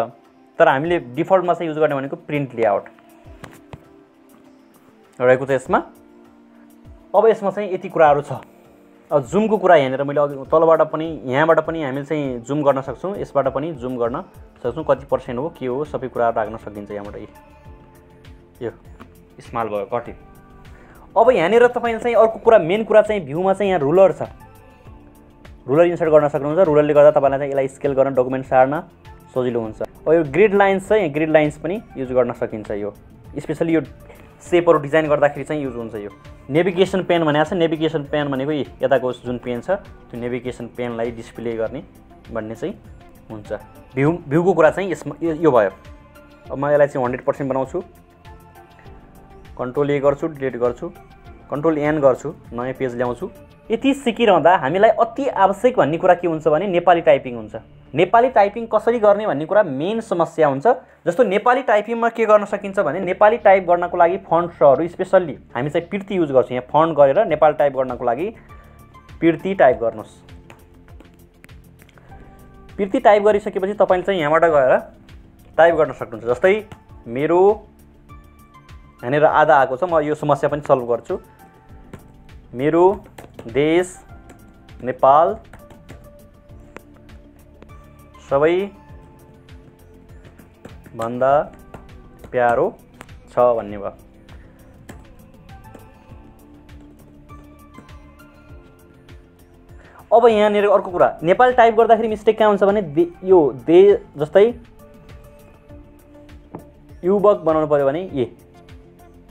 तर हामीले डिफल्टमा चाहिँ युज गर्ने भनेको प्रिन्ट लेआउट रहेको छ यसमा। अब यसमा चाहिँ यति कुराहरू छ। अब जुमको कुरा यहाँनिर मैले अघि तलबाट पनि यहाँबाट पनि हामीले चाहिँ जुम गर्न सक्छौँ, यसबाट पनि जुम गर्न सक्छौँ। कति % हो के हो सबै कुराहरू राख्न सकिन्छ यहाँबाट। यो स्मल भयो, कट्यो। अब यहाँनिर तपाईले चाहिँ अर्को कुरा मेन कुरा चाहिँ भ्यूमा चाहिँ यहाँ रुलर छ। रुलर इन्सर्ट गर्न सक्नुहुन्छ। रुलरले गर्दा तपाईलाई चाहिँ यसलाई स्केल गर्न डकुमेन्ट सार्न सजिलो हुन्छ। अब यो ग्रिड लाइन्स छ, यहाँ ग्रिड लाइन्स पनि युज गर्न सकिन्छ। यो स्पेसली यो सेपहरू डिजाइन गर्दाखेरि चाहिँ युज हुन्छ। यो नेभिगेसन पेन भनेको छ। नेभिगेसन पेन भनेको यताको जुन पेन छ त्यो नेभिगेसन पेनलाई डिस्प्ले गर्ने भन्ने चाहिँ हुन्छ। भ्यूको कुरा चाहिँ यसमा यो भयो। अब म यसलाई चाहिँ 100% बनाउँछु। कन्ट्रोल ए गर्छु, डिलिट गर्छु, कन्ट्रोल एन गर्छु, नयाँ पेज ल्याउँछु। यति सिकिरहँदा हामीलाई अति आवश्यक भन्ने कुरा के हुन्छ भने नेपाली टाइपिङ हुन्छ। नेपाली टाइपिङ कसरी गर्ने भन्ने कुरा मेन समस्या हुन्छ। जस्तो नेपाली टाइपिङमा के गर्न सकिन्छ भने नेपाली टाइप गर्नको लागि फन्ट्सहरू स्पेसल्ली हामी चाहिँ पिर्ती युज गर्छौँ। यहाँ फन्ट गरेर नेपाली टाइप गर्नको लागि पिर्ती टाइप गर्नुहोस्। पिर्ती टाइप गरिसकेपछि तपाईँले चाहिँ यहाँबाट गएर टाइप गर्न सक्नुहुन्छ। जस्तै मेरो यहाँनिर आधा आएको छ, म यो समस्या पनि सल्भ गर्छु। मेरो देश नेपाल सबैभन्दा प्यारो छ भन्ने भयो। अब यहाँनिर अर्को कुरा, नेपाली टाइप गर्दाखेरि मिस्टेक कहाँ हुन्छ भने यो दे जस्तै युवक बनाउनु पर्यो भने ए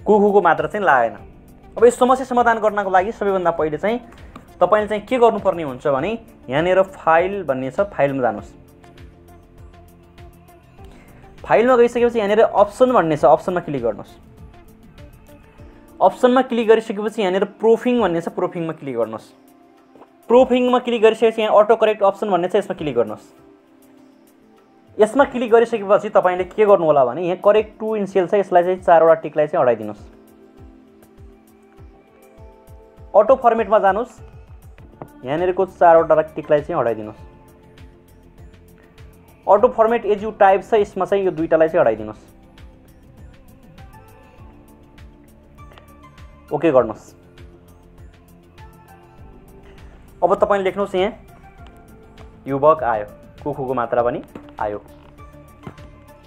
कुखुको मात्रा चाहिँ लागेन। अब यो समस्या समाधान गर्नको लागि सबैभन्दा पहिले चाहिँ तपाईले चाहिँ के गर्नुपर्ने हुन्छ भने यहाँनिर फाइल भन्ने छ, फाइलमा जानुहोस्। फाइलमा गइसकेपछि यहाँनिर अप्सन भन्ने छ, अप्सनमा क्लिक गर्नुहोस्। अप्सनमा क्लिक गरिसकेपछि यहाँनिर प्रुफिङ भन्ने छ, प्रुफिङमा क्लिक गर्नुहोस्। प्रुफिङमा क्लिक गरिसकेपछि यहाँ अटो करेक्ट अप्सन भन्ने छ, यसमा क्लिक गर्नुहोस्। यसमा क्लिक गरिसकेपछि तपाईले के गर्नु होला भने यहाँ करेक्ट टु इनिसियल छ, यसलाई चाहिँ 4 वटा टिकलाई चाहिँ हटाइदिनुस्। अटो फर्मेटमा जानुस्, यहाँनिरको 4 वटा टिकलाई चाहिँ हटाइदिनुस्। Auto format as you type छ, यसमा चाहिँ यो दुईटालाई चाहिँ हटाइदिनुस्। ओके गर्नुस्। अब तपाईले लेख्नुस् यहाँ युवक आयो, कुखुको मात्रा पनि आयो।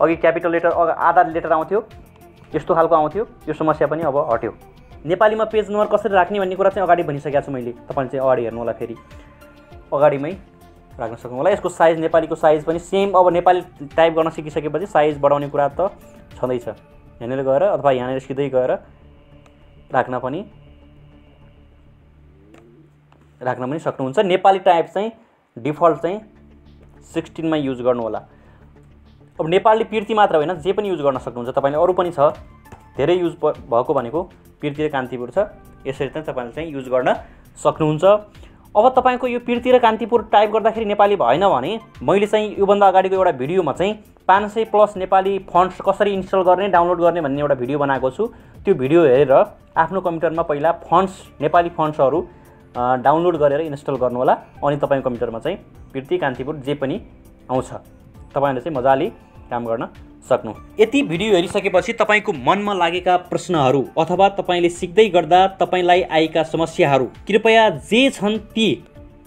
अघि क्यापिटल लेटर आधा लेटर आउँथ्यो, यस्तो खालको आउँथ्यो, यो समस्या पनि अब हट्यो। नेपालीमा पेज नम्बर कसरी राख्ने भन्ने कुरा चाहिँ अगाडि भनिसकेको छु मैले। तपाईले चाहिँ अगाडि हेर्नु होला, फेरि अगाडिमै राख्न सक्नु होला। यसको साइज नेपालीको साइज पनि सेम। अब नेपाली टाइप गर्न सिकिसकेपछि साइज बढाउने कुरा त छँदैछ। यहाँनिर गएर अथवा यहाँनिर सिधै गएर राख्न पनि सक्नुहुन्छ। नेपाली टाइप चाहिँ डिफल्ट चाहिँ 16 मा युज गर्नु होला। अब नेपाली पिर्ती मात्र होइन, जे पनि युज गर्न सक्नुहुन्छ तपाईले। अरु पनि छ, धेरै युज भएको भनेको पिर्ती र कान्तिपुर छ। यसरी चाहिँ तपाईले चाहिँ युज गर्न सक्नुहुन्छ। अब तपाईको यो पिर्ती र कान्तिपुर टाइप गर्दाखेरि नेपाली भएन भने मैले चाहिँ योभन्दा अगाडिको एउटा भिडियोमा चाहिँ 500 प्लस नेपाली फन्ट्स कसरी इन्स्टल गर्ने, डाउनलोड गर्ने भन्ने एउटा भिडियो बनाएको छु। त्यो भिडियो हेरेर आफ्नो कम्प्युटरमा पहिला फन्ट्स, नेपाली फन्ट्सहरू डाउनलोड गरेर इन्स्टल गर्नु होला। अनि तपाईको कम्प्युटरमा चाहिँ पिर्ती कान्तिपुर जे पनि आउँछ, तपाईले चाहिँ मजाले काम गर्न सक्नु। यति भिडियो हेरिसकेपछि तपाईको मनमा लागेका प्रश्नहरू अथवा तपाईले सिक्दै गर्दा तपाईलाई आएका समस्याहरू कृपया जे छन् ती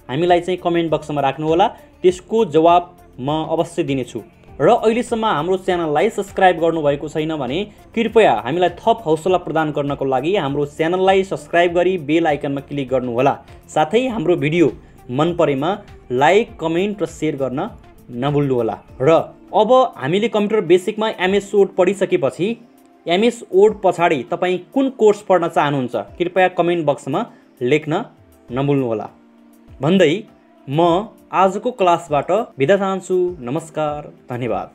हामीलाई चाहिँ कमेन्ट बक्समा राख्नु होला। त्यसको जवाब म अवश्य दिनेछु। र अहिलेसम्म हाम्रो च्यानललाई सब्स्क्राइब गर्नुभएको छैन भने कृपया हामीलाई थप हौसला प्रदान गर्नको लागि हाम्रो च्यानललाई सब्स्क्राइब गरी बेल आइकनमा क्लिक गर्नु होला। साथै हाम्रो भिडियो मन परेमा लाइक, कमेन्ट र शेयर गर्न नभुल्नु होला। र अब हामीले कम्प्युटर बेसिकमा एमएस वर्ड पढिसकेपछि एमएस वर्ड पछाडि तपाईँ कुन कोर्स पढ्न चाहनुहुन्छ कृपया कमेन्ट बक्समा लेख्न नभुल्नु होला भन्दै म आजको क्लासबाट बिदा चाहन्छु। नमस्कार, धन्यवाद।